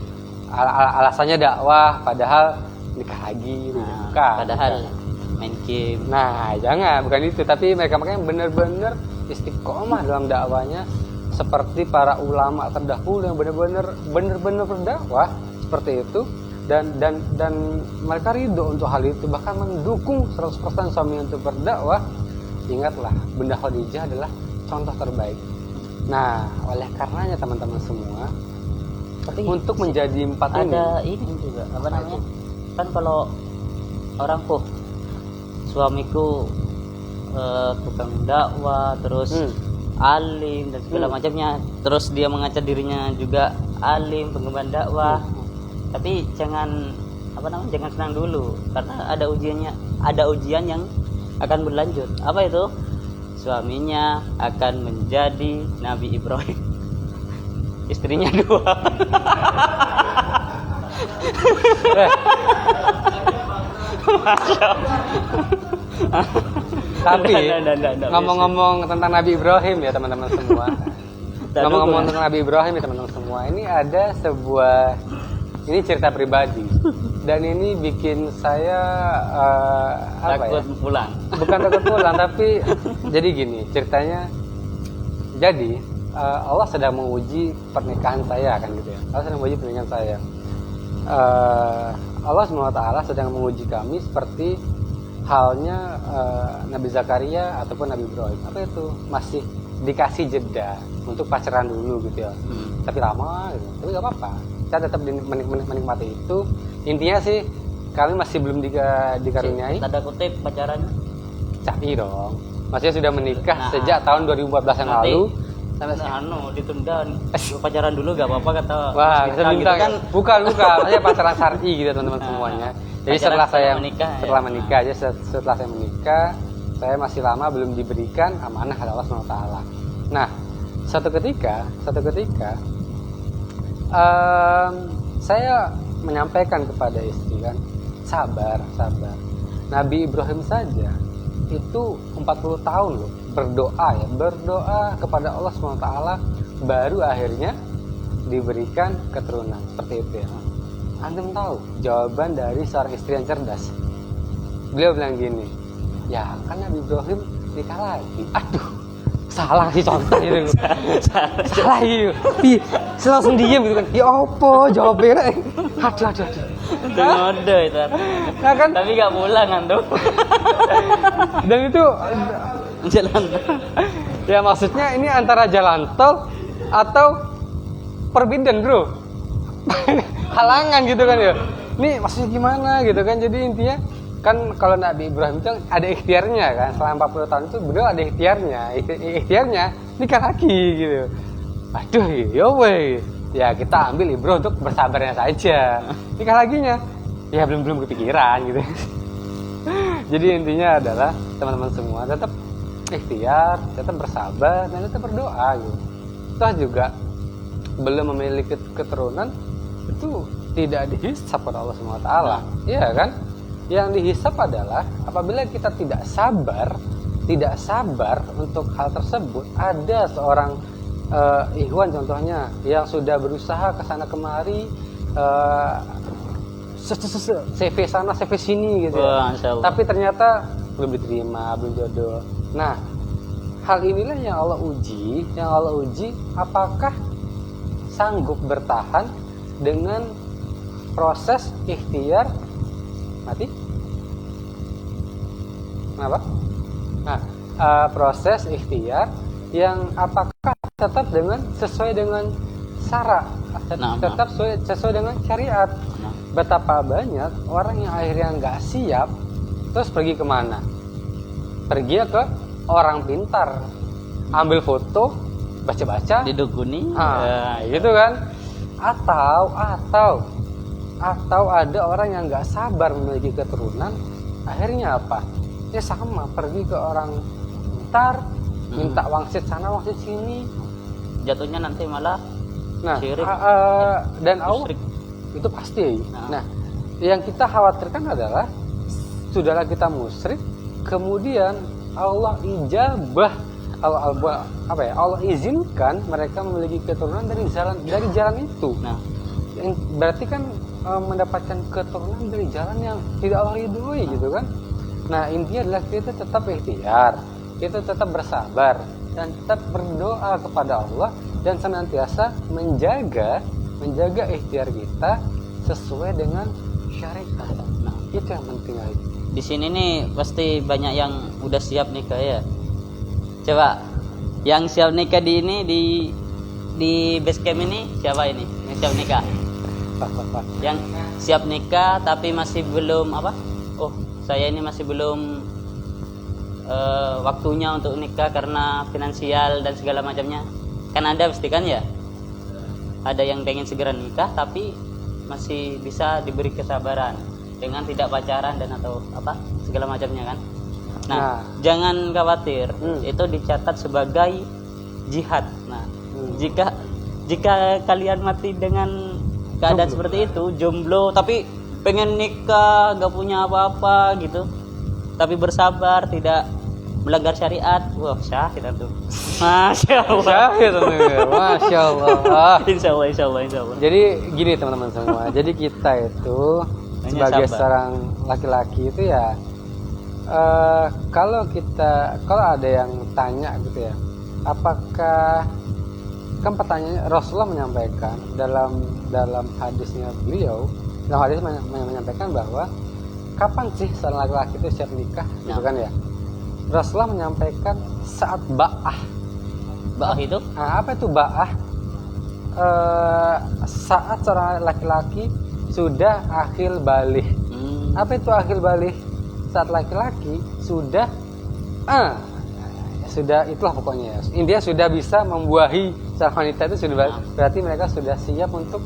alasannya dakwah padahal nikah lagi gitu. Padahal main game. Nah, jangan, bukan itu, tapi mereka makanya benar-benar istiqomah dalam dakwanya seperti para ulama terdahulu yang benar-benar berdakwah seperti itu, dan mereka ridho untuk hal itu, bahkan mendukung 100% suami untuk berdakwah. Ingatlah, Bunda Khadijah adalah contoh terbaik. Nah, oleh karenanya teman-teman semua, Tapi untuk menjadi empat ada ini juga apa namanya? Kan kalau orang suamiku tukang dakwah, terus alim dan segala macamnya, terus dia mengajak dirinya juga alim, pengemban dakwah. Tapi jangan jangan senang dulu, karena ada ujian yang akan berlanjut. Apa itu? Suaminya akan menjadi Nabi Ibrahim. Istrinya 2. Tapi ngomong-ngomong tentang Nabi Ibrahim ya teman-teman semua. Ngomong-ngomong tentang Nabi Ibrahim ya teman-teman semua, ini ada sebuah, ini cerita pribadi dan ini bikin saya takut pulang. Bukan takut pulang, tapi jadi gini ceritanya. Jadi Allah sedang menguji pernikahan saya kan gitu ya. Allah sedang menguji pernikahan saya. Allah SWT sedang menguji kami seperti halnya Nabi Zakaria ataupun Nabi Ibrahim. Apa itu? Masih dikasih jeda untuk pacaran dulu gitu ya. Tapi lama gitu. Tapi gak apa-apa, kita tetap menikmati itu. Intinya sih kami masih belum dikaruniai. Tanda kutip pacaran. Capi dong. Maksudnya sudah menikah sejak tahun 2014 yang lalu. Ditunda pacaran dulu gak apa-apa kata. Wah, bisa minta gitu kan. Bukan. Maksudnya pacaran syar'i gitu teman-teman semuanya. Jadi setelah saya menikah, setelah saya menikah, saya masih lama belum diberikan amanah oleh Allah SWT. Nah, satu ketika saya menyampaikan kepada istri kan, sabar. Nabi Ibrahim saja itu 40 tahun loh berdoa kepada Allah SWT, baru akhirnya diberikan keturunan seperti itu ya. Antum tahu jawaban dari seorang istri yang cerdas? Beliau bilang gini, ya kan Nabi Ibrahim nikah lagi. Aduh, salah sih contoh gitu. Salah gitu. Langsung diem gitu kan. Ya apa jawabnya? Aduh. Itu ngode itu. Nah kan, tapi gak pulang antum. Dan itu Jalan. ya maksudnya ini antara jalan tol atau perbedaan bro. Halangan gitu kan ya. Ini maksudnya gimana gitu kan. Jadi intinya kan kalau Nabi Ibrahim itu ada ikhtiarnya kan. Selama 40 tahun itu beliau ada ikhtiarnya. Ikhtiarnya nikah lagi gitu. Aduh ya weh. Ya kita ambil Ibro untuk bersabarnya saja. Nikah laginya ya belum kepikiran gitu. Jadi intinya adalah teman-teman semua tetap ikhtiar, tetap bersabar, dan tetap berdoa gitu. Toh juga belum memiliki keturunan itu tidak dihisab oleh Allah SWT. Iya kan? Yang dihisab adalah apabila kita tidak sabar untuk hal tersebut. Ada seorang ikhwan contohnya yang sudah berusaha kesana kemari, CV sana CV sini gitu ya. Tapi ternyata belum diterima, belum jodoh. Nah, hal inilah yang Allah uji, apakah sanggup bertahan dengan proses ikhtiar mati Kenapa? Nah, proses ikhtiar yang apakah tetap sesuai dengan syara, tetap sesuai dengan syariat. Betapa banyak orang yang akhirnya nggak siap, terus pergi kemana? Pergi ke orang pintar, ambil foto, baca-baca, didukuni, gitu kan? Atau ada orang yang nggak sabar memiliki keturunan, akhirnya apa? Ya sama, pergi ke orang pintar, minta wangsit sana wangsit sini, jatuhnya nanti malah syirik, dan Allah musyrik. itu pasti. Nah, yang kita khawatirkan adalah sudahlah kita musyrik, kemudian Allah ijabah, Allah izinkan mereka memiliki keturunan dari jalan itu. Nah, berarti kan mendapatkan keturunan dari jalan yang tidak Allah ridhoi, gitu kan? Nah, intinya adalah kita tetap ikhtiar, kita tetap bersabar dan tetap berdoa kepada Allah dan senantiasa menjaga ikhtiar kita sesuai dengan syariat. Nah, itu yang penting lagi. Di sini nih pasti banyak yang udah siap nikah ya. Coba yang siap nikah di base camp ini siapa ini? Yang siap nikah? Yang siap nikah tapi masih belum apa? Oh, saya ini masih belum waktunya untuk nikah karena finansial dan segala macamnya. Kan ada pasti kan ya? Ada yang pengen segera nikah tapi masih bisa diberi kesabaran dengan tidak pacaran dan atau apa segala macamnya kan. Nah, jangan khawatir, itu dicatat sebagai jihad. Nah, jika kalian mati dengan keadaan seperti itu, jomblo tapi pengen nikah, gak punya apa-apa gitu, tapi bersabar, tidak melanggar syariat, wah syahid itu. Masya Allah. Masya Allah. Insya Allah. Jadi gini teman-teman semua, jadi kita itu sebagai seorang laki-laki itu ya, kalau ada yang tanya gitu ya, apakah, kan pertanyaannya Rasulullah menyampaikan dalam hadisnya beliau, dalam hadis menyampaikan bahwa kapan sih seorang laki-laki itu siap nikah, gitu kan ya? Rasulullah menyampaikan saat ba'ah. Ba'ah itu? Apa itu ba'ah? Saat seorang laki-laki sudah akhil baligh. Apa itu akhil baligh? Saat laki-laki sudah itulah pokoknya. Intinya sudah bisa membuahi seorang wanita itu sudah berarti mereka sudah siap untuk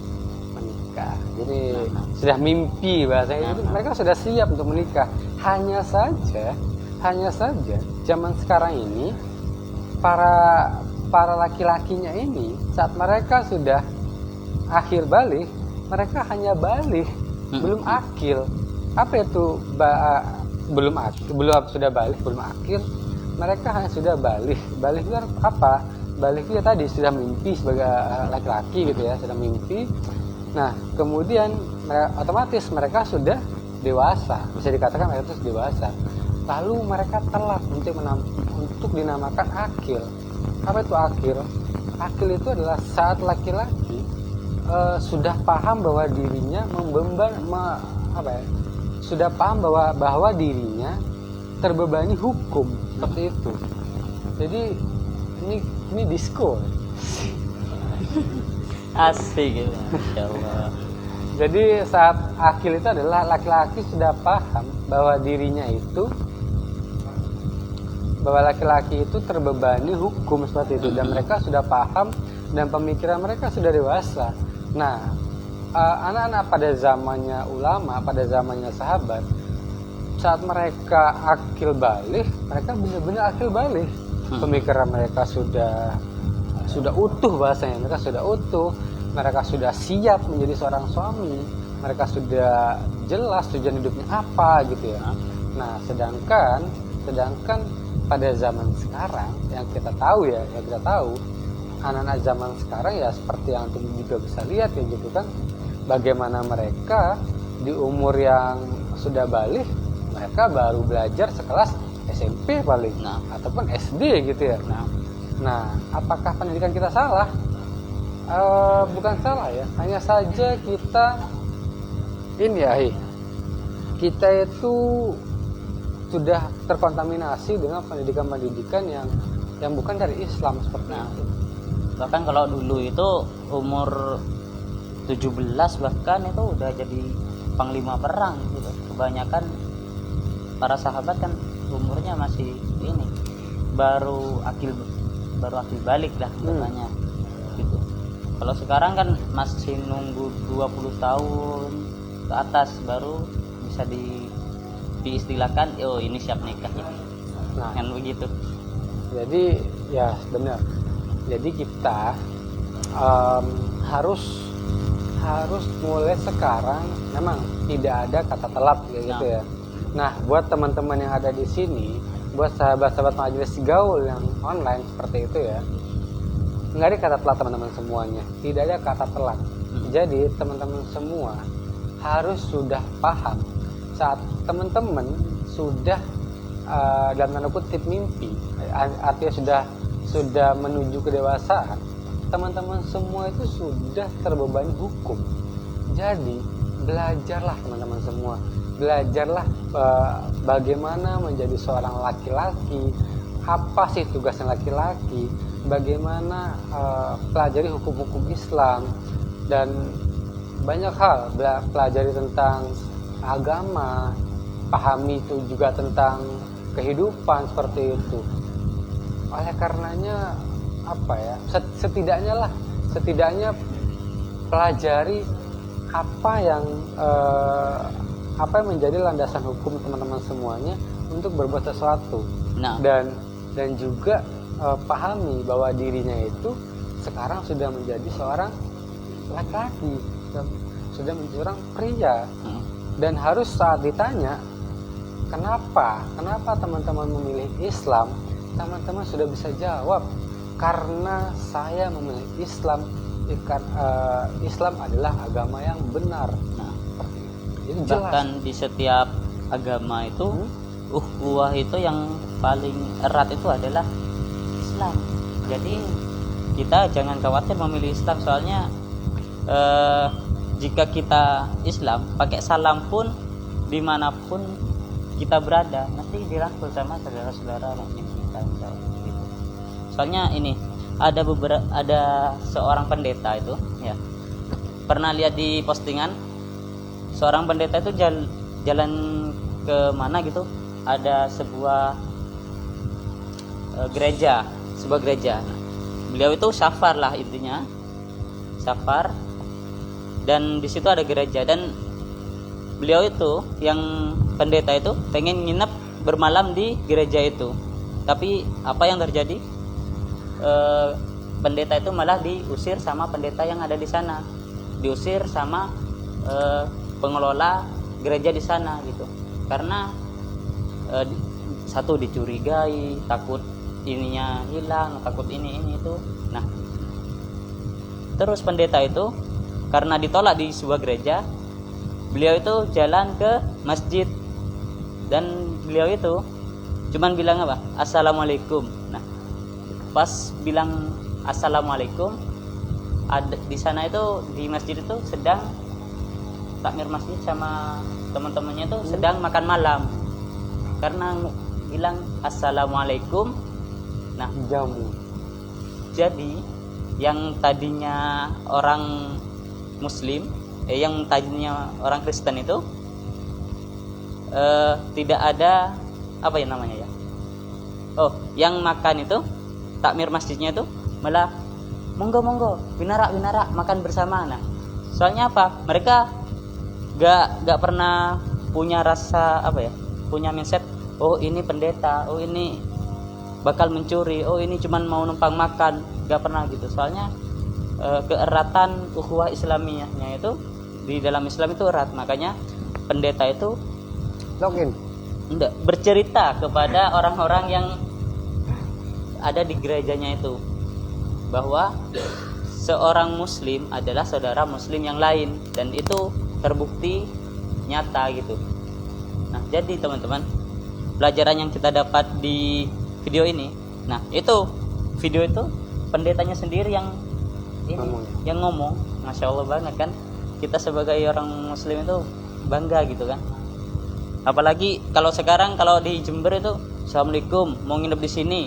menikah. Jadi sudah mimpi bahasanya itu, mereka sudah siap untuk menikah. Hanya saja zaman sekarang ini para laki-lakinya ini saat mereka sudah akhir baligh, mereka hanya baligh, belum akil. Apa itu belum sudah baligh, belum akil? Mereka hanya sudah baligh. Baligh itu apa? Baligh itu ya tadi sudah mimpi sebagai laki-laki gitu ya, sudah mimpi. Nah, kemudian otomatis mereka sudah dewasa, bisa dikatakan mereka sudah dewasa. Lalu mereka telat untuk dinamakan akil. Apa itu akil? Akil itu adalah saat laki-laki sudah paham bahwa dirinya sudah paham bahwa dirinya terbebani hukum, seperti itu. Jadi ini disco. Asik gitu. Insyaallah. Jadi saat akil itu adalah laki-laki sudah paham bahwa laki-laki itu terbebani hukum, seperti itu, dan mereka sudah paham dan pemikiran mereka sudah dewasa. Nah, anak-anak pada zamannya ulama, pada zamannya sahabat, saat mereka akil baligh, mereka benar-benar akil baligh. Pemikiran mereka sudah utuh bahasanya, mereka sudah utuh, mereka sudah siap menjadi seorang suami, mereka sudah jelas tujuan hidupnya apa gitu ya. Nah, sedangkan pada zaman sekarang yang kita tahu anak-anak zaman sekarang ya seperti yang antum juga bisa lihat ya gitu kan, bagaimana mereka di umur yang sudah baligh, mereka baru belajar sekelas SMP paling, ataupun SD gitu ya. Nah, apakah pendidikan kita salah? Bukan salah ya, hanya saja kita itu sudah terkontaminasi dengan pendidikan-pendidikan yang bukan dari Islam seperti Nah, itu. bahkan kalau dulu itu umur 17 bahkan itu udah jadi panglima perang gitu. Kebanyakan para sahabat kan umurnya masih ini baru akil balik lah katanya gitu. Kalau sekarang kan masih nunggu 20 tahun ke atas baru bisa diistilahkan oh ini siap nikah gitu. Nah, Kan begitu. jadi ya benar. Jadi kita harus mulai sekarang. Memang tidak ada kata telat kayak gitu ya. Nah, buat teman-teman yang ada di sini, buat sahabat-sahabat majelis gaul yang online seperti itu ya, nggak ada kata telat teman-teman semuanya. Tidak ada kata telat. Jadi teman-teman semua harus sudah paham saat teman-teman sudah dalam tanda kutip mimpi, artinya sudah menuju kedewasaan, teman-teman semua itu sudah terbebani hukum. Jadi belajarlah teman-teman semua, belajarlah bagaimana menjadi seorang laki-laki, apa sih tugasnya laki-laki, bagaimana pelajari hukum-hukum Islam, dan banyak hal. Pelajari tentang agama, pahami itu juga tentang kehidupan seperti itu. Oleh karenanya apa ya, setidaknya pelajari apa yang menjadi landasan hukum teman-teman semuanya untuk berbuat sesuatu. Nah, Dan juga pahami bahwa dirinya itu sekarang sudah menjadi seorang laki-laki, sudah menjadi seorang pria. Dan harus saat ditanya kenapa teman-teman memilih Islam, teman-teman sudah bisa jawab, karena saya memilih Islam. Islam adalah agama yang benar. nah, Itu jelas. bahkan di setiap agama itu ukhuwah itu yang paling erat itu adalah Islam. Jadi kita jangan khawatir memilih Islam, soalnya jika kita Islam pakai salam pun dimanapun kita berada nanti dirangkul sama saudara-saudara muslim kita gitu. Soalnya ini ada seorang pendeta itu ya, pernah lihat di postingan seorang pendeta itu jalan ke mana gitu, ada sebuah gereja. Nah, beliau itu safar lah intinya, safar, dan di situ ada gereja, dan beliau itu yang pendeta itu pengen nginep bermalam di gereja itu. Tapi apa yang terjadi? Pendeta itu malah diusir sama pendeta yang ada di sana, diusir sama pengelola gereja di sana gitu, karena satu dicurigai, takut ininya hilang, takut ini itu. Nah, terus pendeta itu karena ditolak di sebuah gereja, beliau itu jalan ke masjid, dan beliau itu cuman bilang apa? Assalamualaikum. Nah, pas bilang assalamualaikum, ada di sana itu di masjid itu sedang takmir masjid sama teman-temannya itu sedang makan malam. Karena bilang assalamualaikum, nah jamu. jadi yang tadinya orang Muslim, yang tadinya orang Kristen itu tidak ada apa ya namanya ya? Oh, yang makan itu takmir masjidnya itu malah monggo winara makan bersama. Nah, soalnya apa? Mereka gak pernah punya rasa apa ya? Punya mindset, oh ini pendeta, oh ini bakal mencuri, oh ini cuman mau numpang makan, gak pernah gitu. Soalnya keeratan ukhuwah Islamiyahnya itu di dalam Islam itu erat, makanya pendeta itu Login. bercerita kepada orang-orang yang ada di gerejanya itu bahwa seorang muslim adalah saudara muslim yang lain, dan itu terbukti nyata gitu. Nah, jadi teman-teman, pelajaran yang kita dapat di video ini, nah itu video itu pendetanya sendiri yang ngomong. Masya Allah banget kan, kita sebagai orang muslim itu bangga gitu kan. Apalagi kalau sekarang kalau di Jember itu assalamualaikum mau nginep di sini,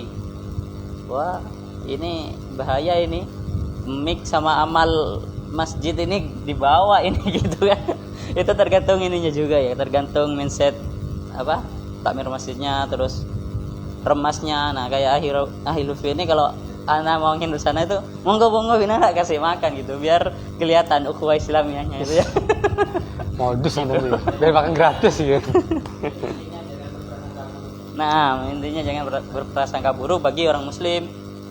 wah ini bahaya ini, mix sama amal masjid ini dibawa ini gitu kan. Itu tergantung ininya juga ya, tergantung mindset apa takmir masjidnya, terus remasnya. Nah kayak Ahilufi ini kalau anak mau nginep sana itu monggo ini nggak kasih makan gitu biar kelihatan ukhuwah Islamiyahnya itu ya. Modus yang tadi biar makan gratis gitu. Nah intinya jangan berprasangka buruk bagi orang muslim.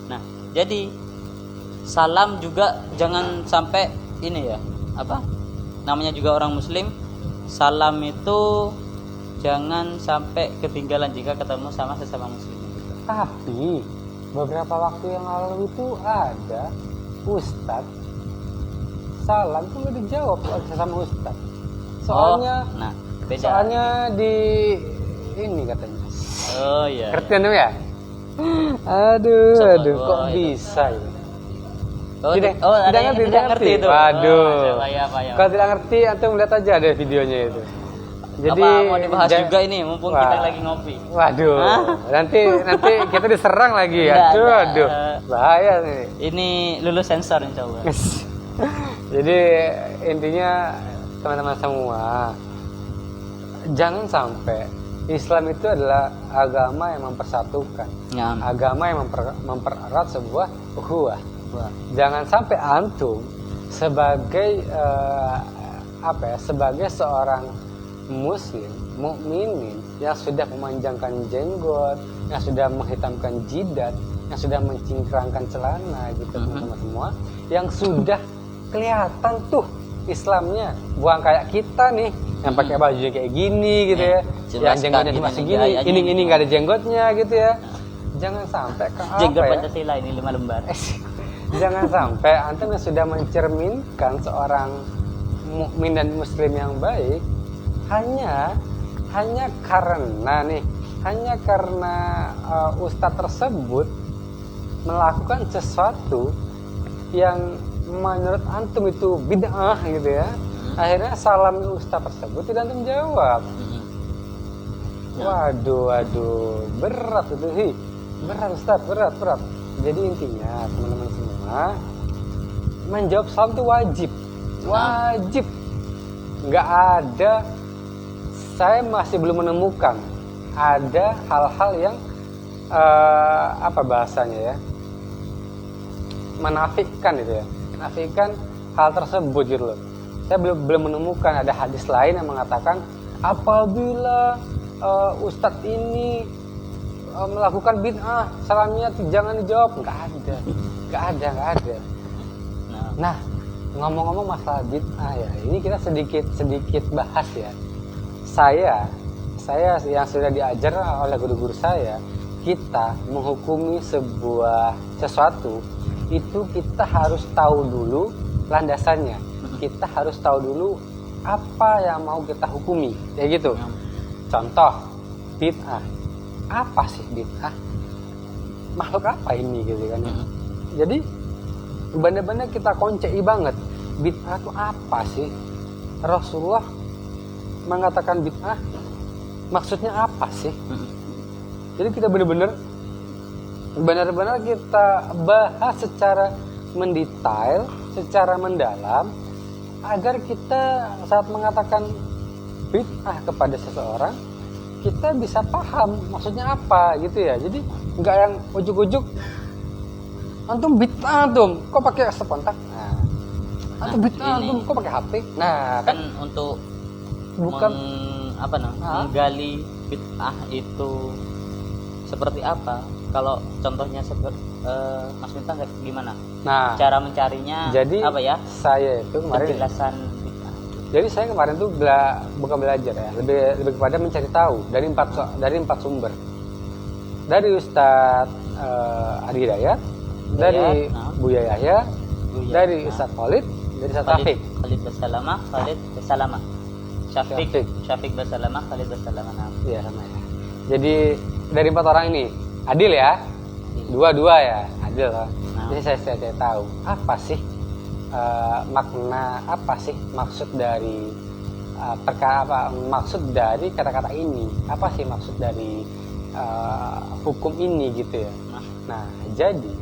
Nah jadi salam juga jangan sampai ini ya, apa namanya juga orang muslim, salam itu jangan sampai ketinggalan jika ketemu sama sesama muslim gitu. Tapi beberapa waktu yang lalu itu ada ustadz salam tuh nggak dijawab sama ustadz. Nah, beda. Soalnya di ini katanya. Oh iya. Ngerti anu ya? Aduh, Coba, kok itu. bisa ya? Tidak ngerti itu. Waduh. Ya. Kalau tidak ngerti, antum lihat aja ada videonya itu. Jadi apa mau dibahas juga ini mumpung kita lagi ngopi. Waduh. Nanti kita diserang lagi ya. Aduh. Bahaya nih. Ini lulus sensor insyaallah. Jadi intinya teman-teman semua, jangan sampai Islam itu adalah agama yang mempersatukan, Ya. agama yang mempererat sebuah ukhuwah. Jangan sampai antum sebagai sebagai seorang muslim mukminin yang sudah memanjangkan jenggot, yang sudah menghitamkan jidat, yang sudah mencingkrangkan celana gitu teman-teman semua, yang sudah kelihatan tuh Islamnya, bukan kayak kita nih yang pakai baju kayak gini gitu ya, yang jenggotnya cuma segini, ini nggak ada jenggotnya gitu ya. Jangan sampai ke jenggot Pancasila ini 5 lembar. Jangan sampai antum yang sudah mencerminkan seorang mukmin dan muslim yang baik hanya karena ustadz tersebut melakukan sesuatu yang menurut antum itu bid'ah gitu ya. Akhirnya salam ustadz tersebut tidak antum jawab. Waduh, berat itu. Berat ustadz, berat. Jadi intinya teman-teman semua, menjawab salam itu wajib. Nggak ada, saya masih belum menemukan ada hal-hal yang bahasanya ya, menafikan hal tersebut gitu loh. Saya belum menemukan ada hadis lain yang mengatakan apabila ustadz ini melakukan bid'ah, salamnya jangan dijawab. Nggak ada. Nah, ngomong-ngomong masalah bid'ah ya, ini kita sedikit bahas ya. Saya yang sudah diajar oleh guru-guru saya, kita menghukumi sesuatu itu kita harus tahu dulu landasannya. Kita harus tahu dulu apa yang mau kita hukumi, kayak gitu. Contoh bid'ah. Apa sih bid'ah? Makhluk apa ini gitu kan? Jadi benar-benar kita koncei banget. Bid'ah itu apa sih? Rasulullah mengatakan bid'ah, maksudnya apa sih? Jadi kita benar-benar kita bahas secara mendetail, secara mendalam, agar kita saat mengatakan bid'ah kepada seseorang, kita bisa paham maksudnya apa gitu ya. Jadi nggak yang ujuk-ujuk antum bid'ah antum kok pakai sepontak, antum bid'ah antum kok pakai HP. Nah kan untuk bukan menggali bid'ah itu seperti apa. Kalau contohnya Mas Minta gimana? Nah, cara mencarinya jadi apa ya? Saya itu kemarin penjelasan. Jadi saya kemarin tuh bukan belajar ya, lebih kepada mencari tahu dari empat sumber. Dari Ustadz Adi Hidayat, dari Buya Yahya, dari Ustadz Khalid, dari Ustadz Taufik. Khalid Basalamah, Syafiq Basalamah, Khalid Basalamah. Iya sama ya. Jadi dari 4 orang ini adil ya, dua ya, adil kan. Jadi saya tahu apa sih makna, apa sih maksud dari perkara apa maksud dari kata-kata ini, apa sih maksud dari hukum ini gitu ya. Nah, jadi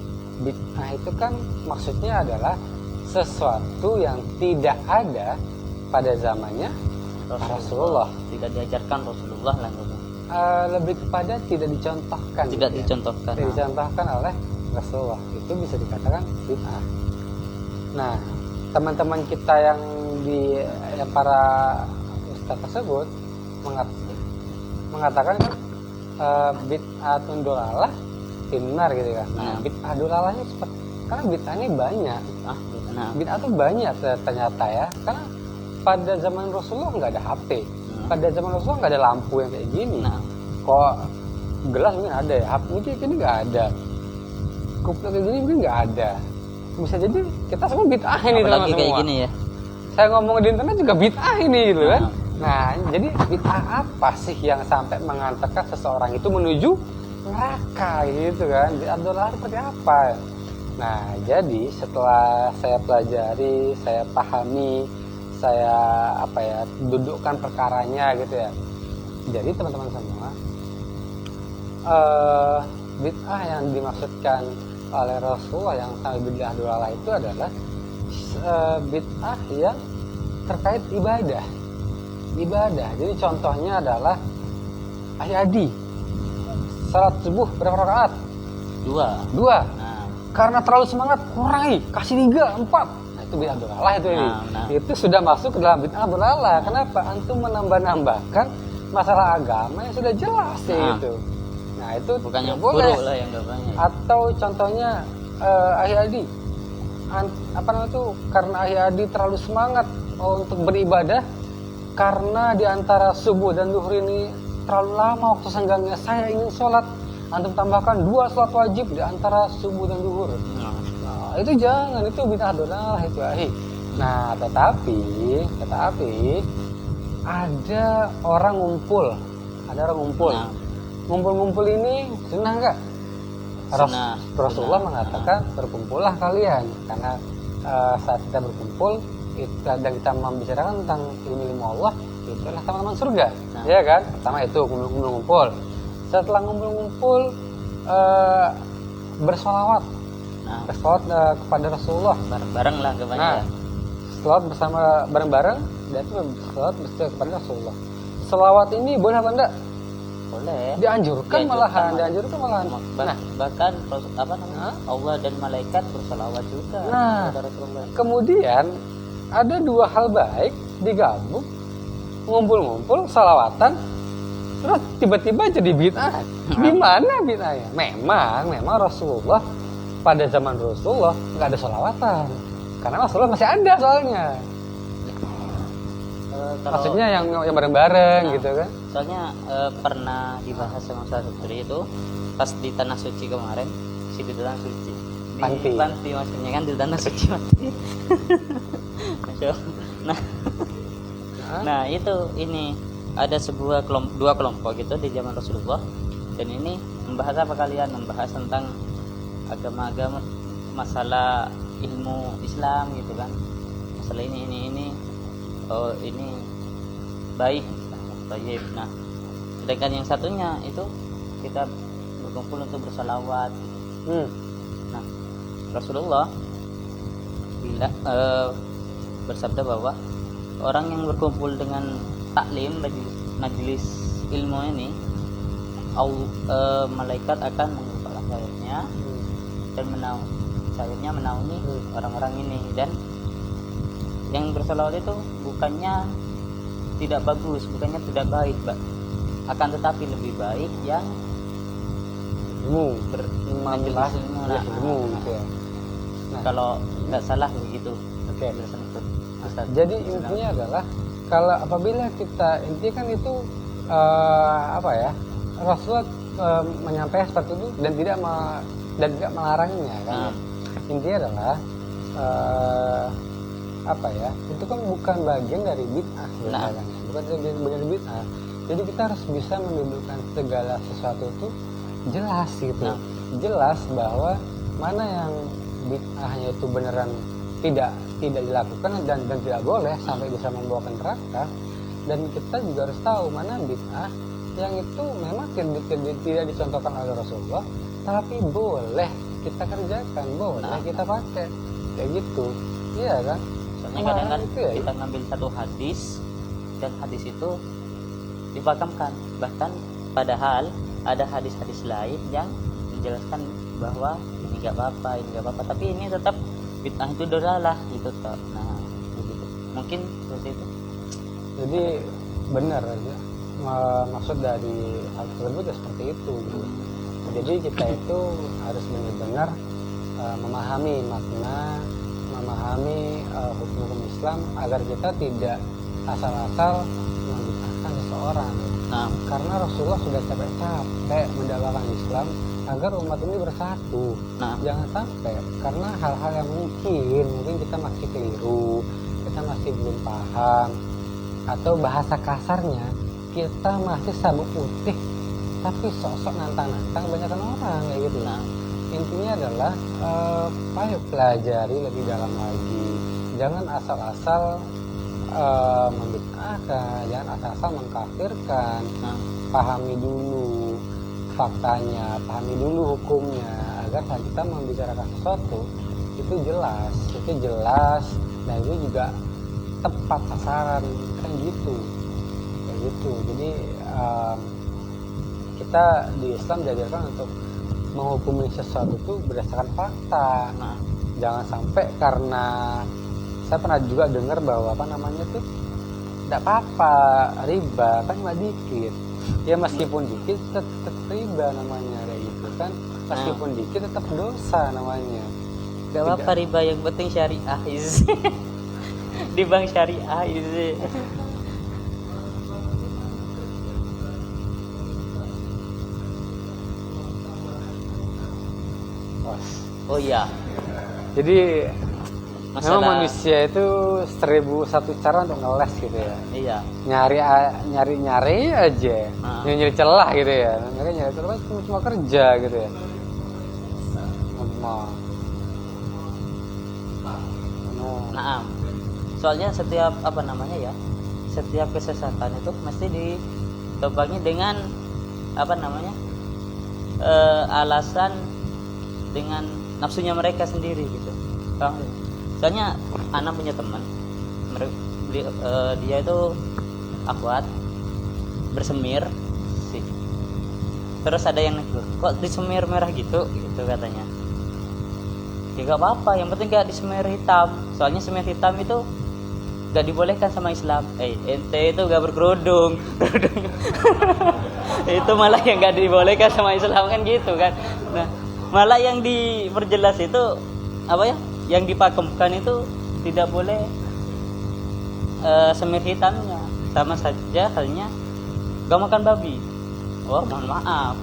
bid'ah itu kan maksudnya adalah sesuatu yang tidak ada pada zamannya Rasulullah. Tidak diajarkan Rasulullah langsung. Lebih kepada tidak dicontohkan. Tidak gitu ya. dicontohkan. Tidak dicontohkan oleh Rasulullah. Itu bisa dikatakan bid'ah. Nah, teman-teman kita yang para ustaz tersebut mengatakan kan bid'atun dolalah benar gitu kan. Nah, bid'ah dolalahnya seperti karena bid'ah ini banyak. Bid'ah tuh banyak ternyata ya. Karena pada zaman Rasulullah nggak ada HP. Pada zaman Rasulullah nggak ada lampu yang kayak gini. Kok gelas mungkin ada ya, HP mungkin ini nggak ada. Kupluk kayak gini mungkin nggak ada. Bisa jadi kita semua bid'ah ini apalagi semua. Kayak gini ya. Saya ngomong di internet juga bid'ah ini gitu kan. Nah, jadi bid'ah apa sih yang sampai mengantarkan seseorang itu menuju neraka gitu kan? Bid'ah dolar seperti apa? Nah, jadi setelah saya pelajari, saya pahami, saya dudukkan perkaranya gitu ya. Jadi teman-teman semua, bid'ah yang dimaksudkan oleh Rasulullah yang sampai bid'ah dolalah itu adalah bid'ah yang terkait ibadah. Jadi contohnya adalah ayadi. Salat subuh berapa rakaat? 2. Karena terlalu semangat kurangi, kasih 3, 4. Nah, itu bid'ah dolalah itu ini. Itu sudah masuk ke dalam bid'ah dolalah. Kenapa? Antum menambah-nambahkan masalah agama yang sudah jelas itu. Nah, itu bukannya boleh lah yang enggak banyak. Atau contohnya ayadi. Karena ayadi terlalu semangat untuk beribadah, karena di antara subuh dan zuhur ini terlalu lama waktu senggangnya, saya ingin sholat, antum tambahkan 2 sholat wajib di antara subuh dan zuhur. Nah, itu jangan, itu bid'ah dolalah itu ahi. Nah, tetapi ada orang ngumpul. Ngumpul ini sunnah enggak? Rasulullah mengatakan berkumpullah kalian, karena saat kita berkumpul dan kita membicarakan tentang ilmu Allah, itu adalah teman-teman surga, ya kan? Pertama itu ngumpul. Setelah ngumpul bersolawat, kepada Rasulullah bareng-bareng lah kebanyakan. Selawat bersama bareng-bareng, dan itu selawat kepada Rasulullah. Selawat ini boleh apa enggak? Boleh. Dianjurkan malahan. Bahkan Allah dan malaikat bersalawat juga kepada Rasulullah. Kemudian ada 2 hal baik digabung, ngumpul-ngumpul salawatan, terus tiba-tiba jadi bid'ah. Di mana bid'ahnya? Memang Rasulullah pada zaman Rasulullah nggak ada salawatan, karena Rasulullah masih ada soalnya. Maksudnya yang bareng-bareng gitu kan? Soalnya pernah dibahas sama Ustaz Putri itu pas di Tanah Suci kemarin, di Tanah Suci. Panti maksudnya kan di Tanah Suci. Nah itu ini ada dua kelompok gitu di zaman Rasulullah, dan ini membahas apa kalian? Membahas tentang agama-agama, masalah ilmu Islam gitu kan, masalah ini baik. Nah, sedangkan yang satunya itu kita berkumpul untuk bersalawat. Nah, Rasulullah bersabda bahwa orang yang berkumpul dengan taklim majelis ilmu ini, malaikat akan membuka sayapnya dan menaungi orang-orang ini. Dan yang bersalawat itu bukannya tidak bagus, bukannya tidak baik, akan tetapi lebih baik yang majelis ilmu gitu ya. Kalau nggak salah begitu. Oke. Jadi intinya adalah kalau apabila kita kan itu Rasulullah menyampaikan seperti itu dan tidak melarangnya kan. Intinya adalah itu kan bukan bagian dari bid'ah sebenarnya. Bukan bagian dari bid'ah. Jadi kita harus bisa mendudukkan segala sesuatu itu jelas gitu. Jelas bahwa mana yang bid'ahnya itu beneran tidak dilakukan dan tidak boleh sampai bisa membawakan neraka, Dan kita juga harus tahu mana bid'ah yang itu memang tidak dicontohkan oleh Rasulullah, tapi boleh kita kerjakan, boleh kita pakai, kayak gitu, iya kan? Soalnya kadang kan itu ya, kita ngambil satu hadis dan hadis itu dipakamkan, bahkan padahal ada hadis-hadis lain yang menjelaskan bahwa ini nggak apa-apa, ini nggak apa-apa, tapi ini tetap bid'ah itu dolalah gitu toh. Nah begitu mungkin seperti itu. jadi benar aja maksud dari hal tersebut ya seperti itu. Jadi kita itu harus benar-benar memahami makna, memahami hukum Islam agar kita tidak asal-asal membid'ahkan seseorang. Nah, Karena Rasulullah sudah capek-capek mendakwakan Islam agar umat ini bersatu. nah, Jangan sampai karena hal-hal yang mungkin kita masih keliru, kita masih belum paham, atau bahasa kasarnya kita masih sabuk putih tapi sosok nantang-nantang banyakkan orang kayak gitu. nah, Intinya adalah ayo pelajari lebih dalam lagi, jangan asal-asal membid'ahkan, jangan asal-asal mengkafirkan. nah, Pahami dulu faktanya, pahami dulu hukumnya, agar saat kita membicarakan sesuatu itu jelas dan itu juga tepat sasaran kan gitu, kayak gitu. Jadi kita di Islam diajarkan untuk menghukumi sesuatu itu berdasarkan fakta. nah. Jangan sampai karena saya pernah juga dengar bahwa apa namanya tuh tidak apa-apa riba kan cuma dikit, ya meskipun dikit tetap riba namanya kayak gitu kan, meskipun dikit tetap dosa namanya. Gak apa-apa riba, yang penting syariah is di bank syariah is. Oh iya, Jadi memang masalah manusia itu 1001 cara untuk ngeles gitu ya, iya, nyari aja, nyari celah gitu ya, nyari celah cuma kerja gitu ya. nah. Soalnya setiap apa namanya ya, setiap kesesatan itu mesti ditobangi dengan apa namanya alasan dengan nafsunya mereka sendiri gitu. Soalnya anak punya teman, dia itu akhwat bersemir sih. Terus ada yang negur, kok disemir merah gitu katanya. Ya gak apa-apa, yang penting gak disemir hitam. Soalnya semir hitam itu gak dibolehkan sama Islam. Ente itu gak berkerudung. Itu malah yang gak dibolehkan sama Islam kan gitu kan. Nah, malah yang diperjelas itu apa ya? Yang dipakemkan itu tidak boleh semir hitamnya. Sama saja halnya gak makan babi. Oh, mohon maaf,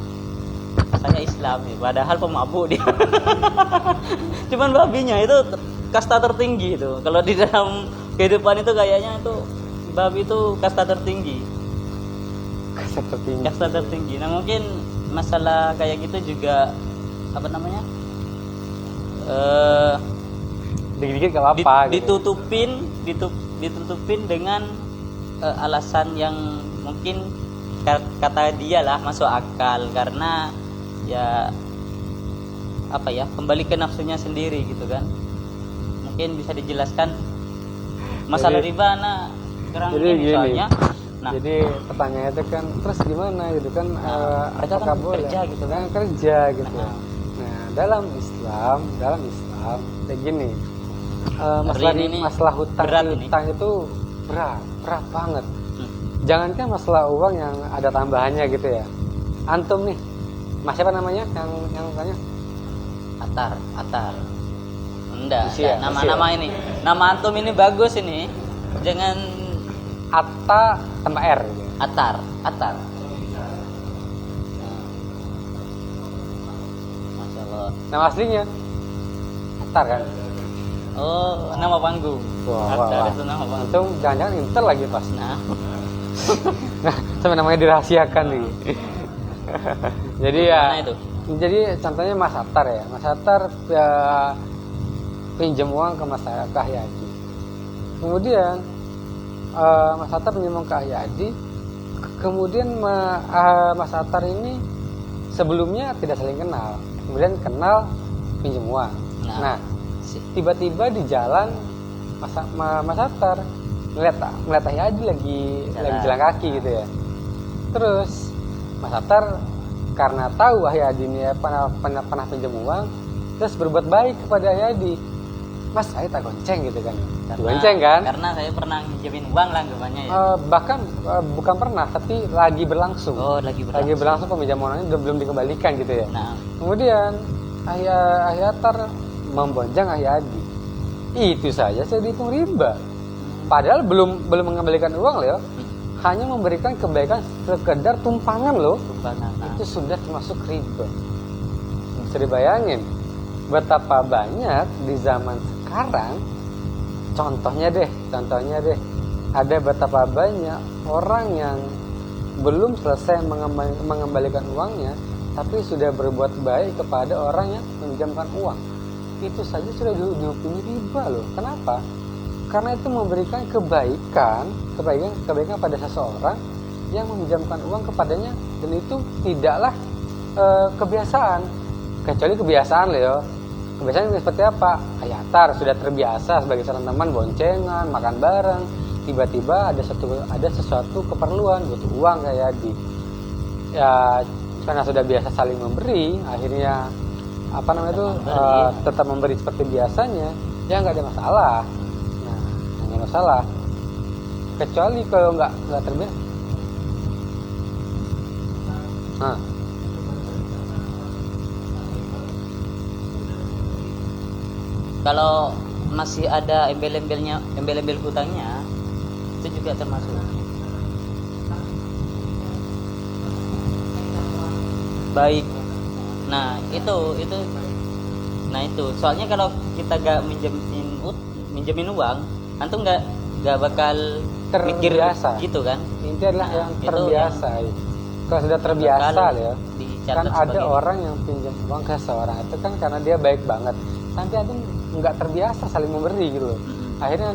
saya Islam ya, padahal pemabuk dia. Cuman babinya itu kasta tertinggi itu. Kalau di dalam kehidupan itu kayaknya itu babi itu kasta tertinggi. Kasta tertinggi. Nah mungkin masalah kayak gitu juga apa namanya? Dikit-dikit gak apa-apa. Ditutupin dengan alasan yang mungkin kata dia lah masuk akal, karena ya apa ya, kembali ke nafsunya sendiri gitu kan. Mungkin bisa dijelaskan masalah riba kurang ini soalnya. Nah, jadi pertanyaannya itu kan terus gimana gitu kan, mereka apakah kan boleh kerja gitu kan, kerja gitu. Nah, dalam Islam kayak gini, masalah hutang itu berat banget. Jangankan masalah uang yang ada tambahannya gitu ya. Antum nih, Mas siapa namanya yang tanya? Atar. Enggak, nama ini. Nama antum ini bagus ini. Jangan Atta tambah R gitu. Atar. Masya Allah. Nama aslinya Atar kan? Oh, nama panggung. Wah. Itu nama panggung. Antum jangan-jangan Intel lagi pas. Nah, Sampai namanya dirahasiakan nih. Jadi ya. Mana itu? Jadi contohnya Mas Atar ya. Mas Atar ya, pinjam uang ke Mas Kahyaji. Kemudian Mas Atar pinjam ke Ahyadi, kemudian Mas Atar ini sebelumnya tidak saling kenal, kemudian kenal pinjam uang. Nah, tiba-tiba di jalan Mas Atar ngeliat Ahyadi lagi jalan kaki gitu ya. Terus Mas Atar karena tahu Ahyadi ini pernah pinjam uang, terus berbuat baik kepada Ahyadi. Mas, saya tak gonceng gitu kan. Gonceng kan? Karena saya pernah minjemin uang lah anggapannya ya. Bahkan bukan pernah, tapi lagi berlangsung. Oh, lagi berlangsung peminjaman uangnya belum dikembalikan gitu ya. Nah, kemudian Ahyadi membonjang Ahyadi. Itu saja saya dihitung riba. Padahal belum mengembalikan uang loh. Hanya memberikan kebaikan sekedar tumpangan loh. Nah. Itu sudah termasuk riba. Bisa dibayangin betapa banyak di zaman sekarang. Contohnya deh, ada betapa banyak orang yang belum selesai mengembalikan uangnya, tapi sudah berbuat baik kepada orang yang meminjamkan uang. Itu saja sudah dihukumi riba loh. Kenapa? Karena itu memberikan kebaikan pada seseorang yang meminjamkan uang kepadanya, dan itu tidaklah kebiasaan, kecuali kebiasaan loh ya. Kebiasaan seperti apa? Ahyadi sudah terbiasa sebagai seorang teman boncengan, makan bareng. Tiba-tiba ada sesuatu keperluan, butuh uang kayak Ahyadi. Ya, karena sudah biasa saling memberi, akhirnya tetap memberi seperti biasanya, ya nggak ada masalah. Nah, hanya masalah. Kecuali kalau nggak terbiasa. Nah. Kalau masih ada embel-embel hutangnya, itu juga termasuk. Baik. Nah, itu. Soalnya kalau kita gak minjemin uang, antum gak bakal mikir terbiasa gitu kan. Intinya adalah yang terbiasa. Kalau sudah terbiasa ya. Kan ada orang yang pinjam uang ke seorang itu kan karena dia baik banget. Nanti antum nggak terbiasa saling memberi gitu loh. Akhirnya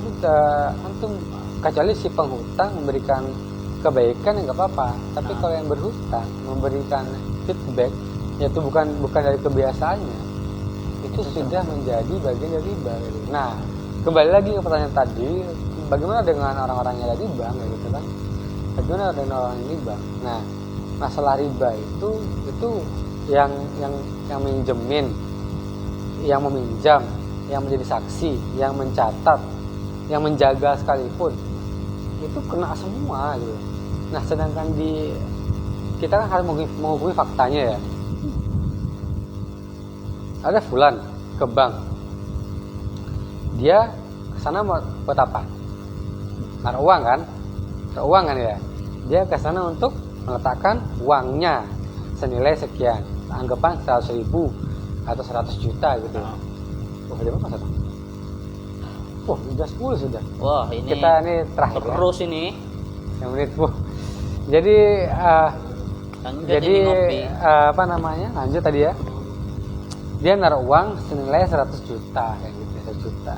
antum kecuali si penghutang memberikan kebaikan ya nggak apa-apa. Tapi kalau yang berhutang memberikan feedback, yaitu bukan dari kebiasaannya, itu sudah menjadi bagian dari riba. Gitu. Nah, kembali lagi ke pertanyaan tadi, bagaimana dengan orang-orang yang ada di bank gitu kan? Bagaimana dengan orang yang di bank? Nah, masalah riba itu yang minjemin, yang meminjam, yang menjadi saksi, yang mencatat, yang menjaga sekalipun, itu kena semua gitu. Nah, sedangkan kita kan harus menghukumi faktanya ya. Ada fulan ke bank, dia kesana buat apa? Naruh uang kan ya. Dia kesana untuk meletakkan uangnya senilai sekian, anggapan 100.000 atau 100 juta gitu. Wah, dia apa satu? Wah, udah 10 sudah. Wah, ini kita ini terakhir terus ya. Ini yang menit. Wah. Jadi lanjut tadi ya. Dia naruh uang senilai 100 juta kayak gitu, 100 juta.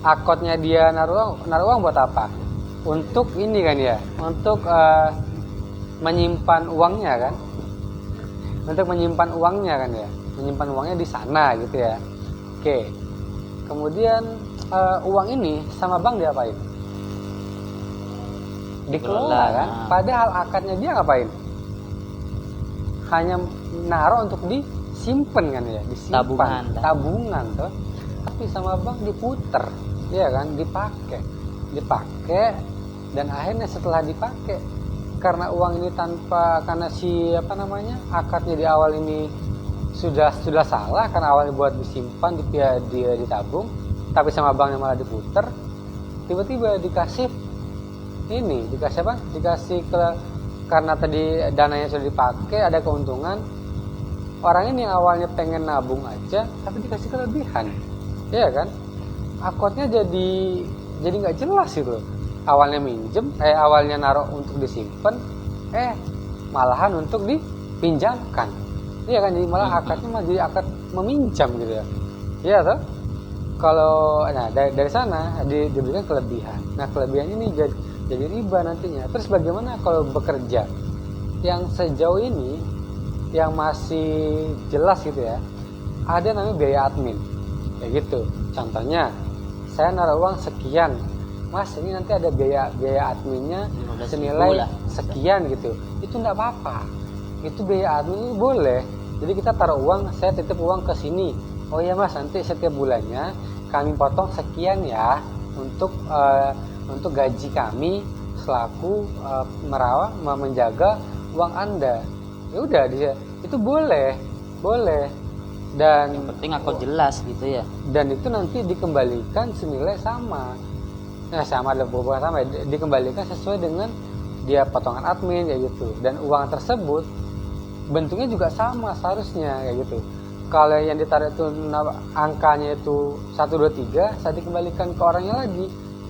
Akotnya dia naruh uang buat apa? Untuk ini kan ya, untuk menyimpan uangnya kan. Untuk menyimpan uangnya kan ya. Menyimpan uangnya di sana gitu ya. Oke. Kemudian uang ini sama bank diapain? Dikelola kan. Padahal akadnya dia ngapain? Hanya naruh untuk disimpan kan ya, disimpan. Tabungan tuh. Tapi sama bank diputer, ya kan, dipakai dan akhirnya setelah dipakai, karena uang ini karena akadnya di awal ini sudah salah, karena awalnya buat disimpan, dia ditabung, tapi sama banknya malah diputer. Tiba-tiba dikasih apa? Karena tadi dananya sudah dipakai, ada keuntungan. Orang ini yang awalnya pengen nabung aja, tapi dikasih kelebihan, ya kan? Akadnya jadi nggak jelas gitu. Awalnya awalnya naruh untuk disimpan, malahan untuk dipinjamkan. Iya kan, jadi malah akadnya malah jadi akad meminjam gitu ya. Iya toh? Kalau nah dari sana diberikan kelebihan. Nah kelebihan ini jadi riba nantinya. Terus bagaimana kalau bekerja? Yang sejauh ini yang masih jelas gitu ya, ada namanya biaya admin kayak gitu. Contohnya saya naruh uang sekian, mas ini nanti ada biaya adminnya 15.000 senilai lah. sekian gitu, itu enggak apa-apa, itu biaya admin itu boleh. Jadi kita taruh uang, saya titip uang ke sini, oh ya mas nanti setiap bulannya kami potong sekian ya untuk gaji kami selaku merawat menjaga uang anda. Ya udah itu boleh dan Yang penting aku jelas gitu ya. dan itu nanti dikembalikan senilai sama. Nah, sama ada bukan sama, dikembalikan sesuai dengan dia potongan admin kayak gitu. Dan uang tersebut bentuknya juga sama seharusnya kayak gitu. Kalau yang ditarik itu angkanya itu 123, saya dikembalikan ke orangnya lagi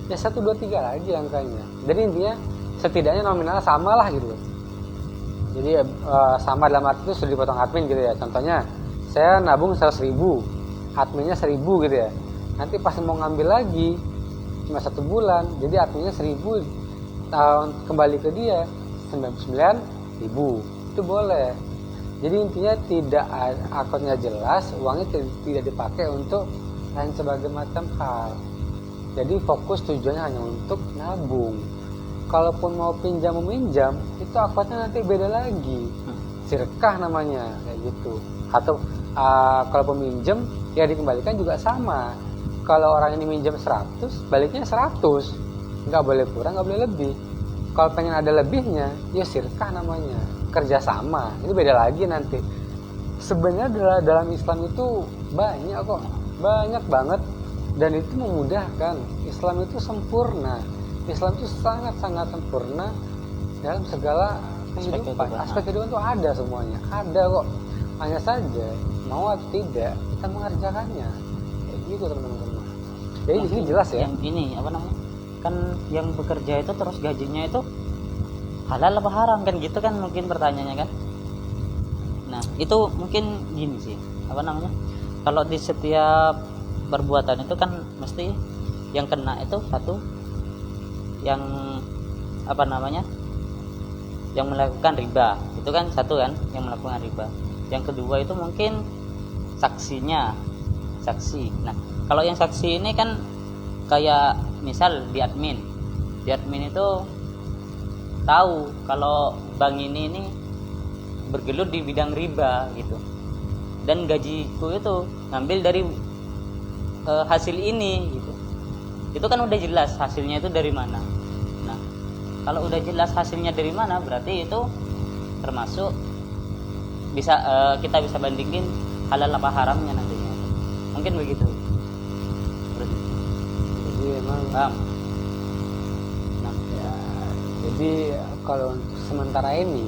ya 123 lagi angkanya. Jadi intinya setidaknya nominalnya sama lah gitu. Jadi sama dalam arti itu sudah dipotong admin gitu ya. Contohnya saya nabung 100.000, adminnya 1.000 gitu ya. Nanti pas mau ngambil lagi cuma 1 bulan, jadi adminnya 1.000 kembali ke dia 99.000. Itu boleh. Jadi intinya tidak akunnya jelas, uangnya tidak dipakai untuk lain sebagai macam hal. Jadi fokus tujuannya hanya untuk nabung. Kalaupun mau pinjam meminjam, itu akunnya nanti beda lagi. Sirkah namanya kayak gitu. Atau kalau peminjam ya dikembalikan juga sama. Kalau orang ini minjam 100, baliknya 100. Nggak boleh kurang, nggak boleh lebih. Kalau pengen ada lebihnya, ya sirkah namanya. Kerjasama. Ini beda lagi nanti. Sebenarnya dalam Islam itu banyak kok. Banyak banget. Dan itu memudahkan. Islam itu sempurna. Islam itu sangat-sangat sempurna dalam segala kehidupan. Aspek kehidupan itu ada semuanya. Ada kok. Hanya saja mau atau tidak kita mengerjakannya. Kayak gitu teman-teman. Jadi di sini jelas ya. Yang ini apa namanya? Kan yang bekerja itu terus gajinya itu halal apa haram kan gitu kan mungkin pertanyaannya kan. Nah, itu mungkin gini sih. Apa namanya? Kalau di setiap perbuatan itu kan mesti yang kena itu satu yang apa namanya? Yang melakukan riba. Itu kan satu kan yang melakukan riba. Yang kedua itu mungkin saksinya. Saksi. Nah, kalau yang saksi ini kan kayak misal di admin itu tahu kalau bank ini bergelut di bidang riba gitu, dan gajiku itu ngambil dari hasil ini gitu. Itu kan udah jelas hasilnya itu dari mana. Nah, kalau udah jelas hasilnya dari mana, berarti itu termasuk bisa kita bisa bandingin halal apa haramnya nantinya. Mungkin begitu. Jadi emang Paham? nah, ya, jadi kalau untuk sementara ini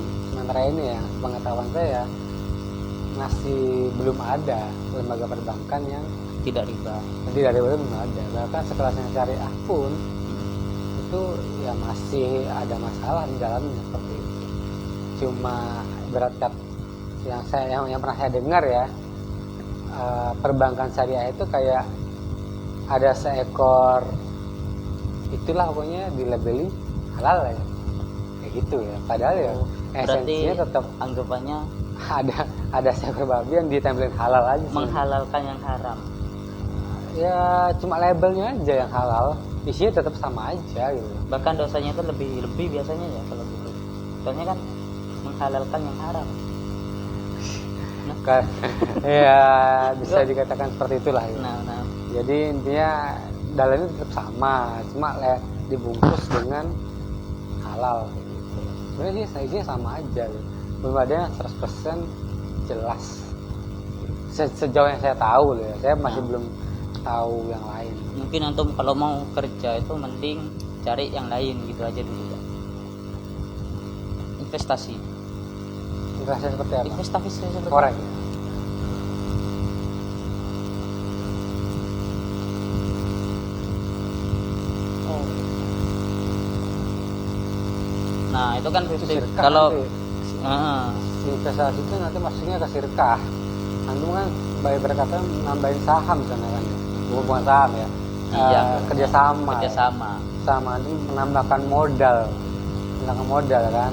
ya pengetahuan saya masih belum ada lembaga perbankan yang Tidak riba. tidak ada, belum ada. Bahkan sekelasnya syariah pun itu ya masih ada masalah di dalamnya seperti itu. Cuma berat yang pernah saya dengar ya, perbankan syariah itu kayak ada seekor itulah pokoknya dilabeli halal ya kayak gitu ya, padahal ya esensinya tetap anggapannya ada seekor babi yang ditempelin halal aja sih. menghalalkan yang haram. Ya cuma labelnya aja yang halal, isinya tetap sama aja gitu. Bahkan dosanya itu lebih biasanya ya kalau gitu. Soalnya kan menghalalkan yang haram. Ya bisa dikatakan seperti itulah ya. Nah. Jadi intinya dalamnya tetap sama, cuma dibungkus dengan halal kayak gitu. Sebenarnya sih isinya sama aja gitu. Belum ada yang 100% jelas. Sejauh yang saya tahu loh ya, saya masih belum tahu yang lain. Mungkin antum kalau mau kerja itu mending cari yang lain gitu aja dulu ya. Investasi seperti apa? seperti Korek. Nah itu kan Sirkah kalau si investasi itu nanti maksudnya ke sirkah. Antum kan berkata nambahin saham misalnya kan ya. bukan saham ya. Iya, Kerjasama. kerjasama. Sama itu menambahkan modal kan.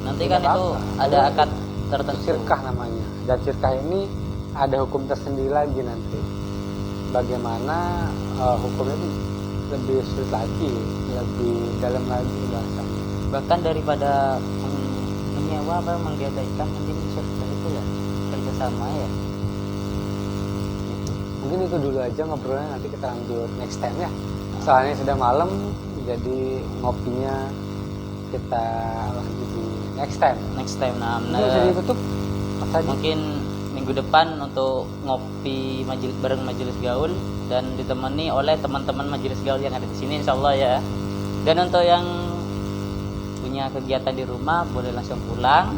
Nanti Tidak kan itu apa-apa. ada Itu akad tertentu. Syirkah namanya. Dan syirkah ini ada hukum tersendiri lagi nanti. Bagaimana hukumnya itu lebih sulit lagi, lebih dalam lagi bahasanya. Bahkan daripada menyewa apa menggadaikan, nanti syirkah itu ya kerjasama ya. Gitu. Mungkin itu dulu aja ngobrolnya, nanti kita lanjut next time ya. Soalnya sudah malam, jadi ngopinya kita lanjut di next time. Next time. Nah, Mungkin bisa ditutup Mas Adi? mungkin minggu depan untuk ngopi bareng majelis gaul dan ditemani oleh teman-teman majelis gaul yang ada di sini insyaallah ya. Dan untuk yang punya kegiatan di rumah boleh langsung pulang.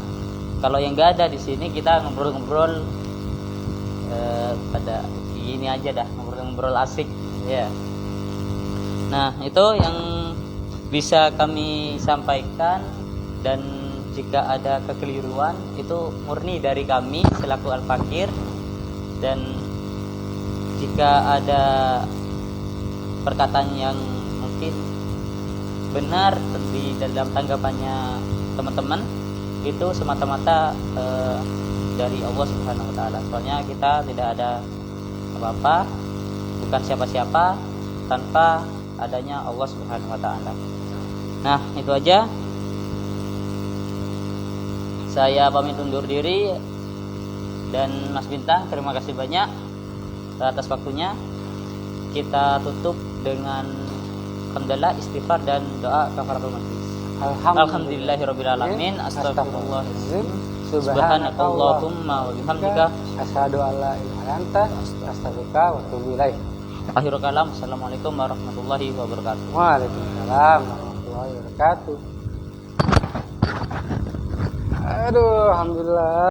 Kalau yang nggak ada di sini kita ngobrol-ngobrol pada gini aja dah, ngobrol-ngobrol asik ya. Nah, itu yang bisa kami sampaikan, dan jika ada kekeliruan itu murni dari kami selaku al-fakir, dan jika ada perkataan yang mungkin benar di dalam tanggapannya teman-teman itu semata-mata dari Allah Subhanahu wa taala. Soalnya kita tidak ada apa-apa, bukan siapa-siapa tanpa adanya Allah Subhanahu wa taala. Nah, itu aja. Saya pamit undur diri, dan Mas Bintang terima kasih banyak atas waktunya. Kita tutup dengan hamdalah, istighfar dan doa kafaratul majlis. Alhamdulillahirabbil alamin. Astagfirullahaladzim. Subhanakallahumma wa bihamdika asyhadu an la ilaha illa anta astaghfiruka wa atubu ilaik. Akhirul kalam. Assalamualaikum warahmatullahi wabarakatuh. Waalaikumsalam warahmatullahi wabarakatuh. Aduh, alhamdulillah.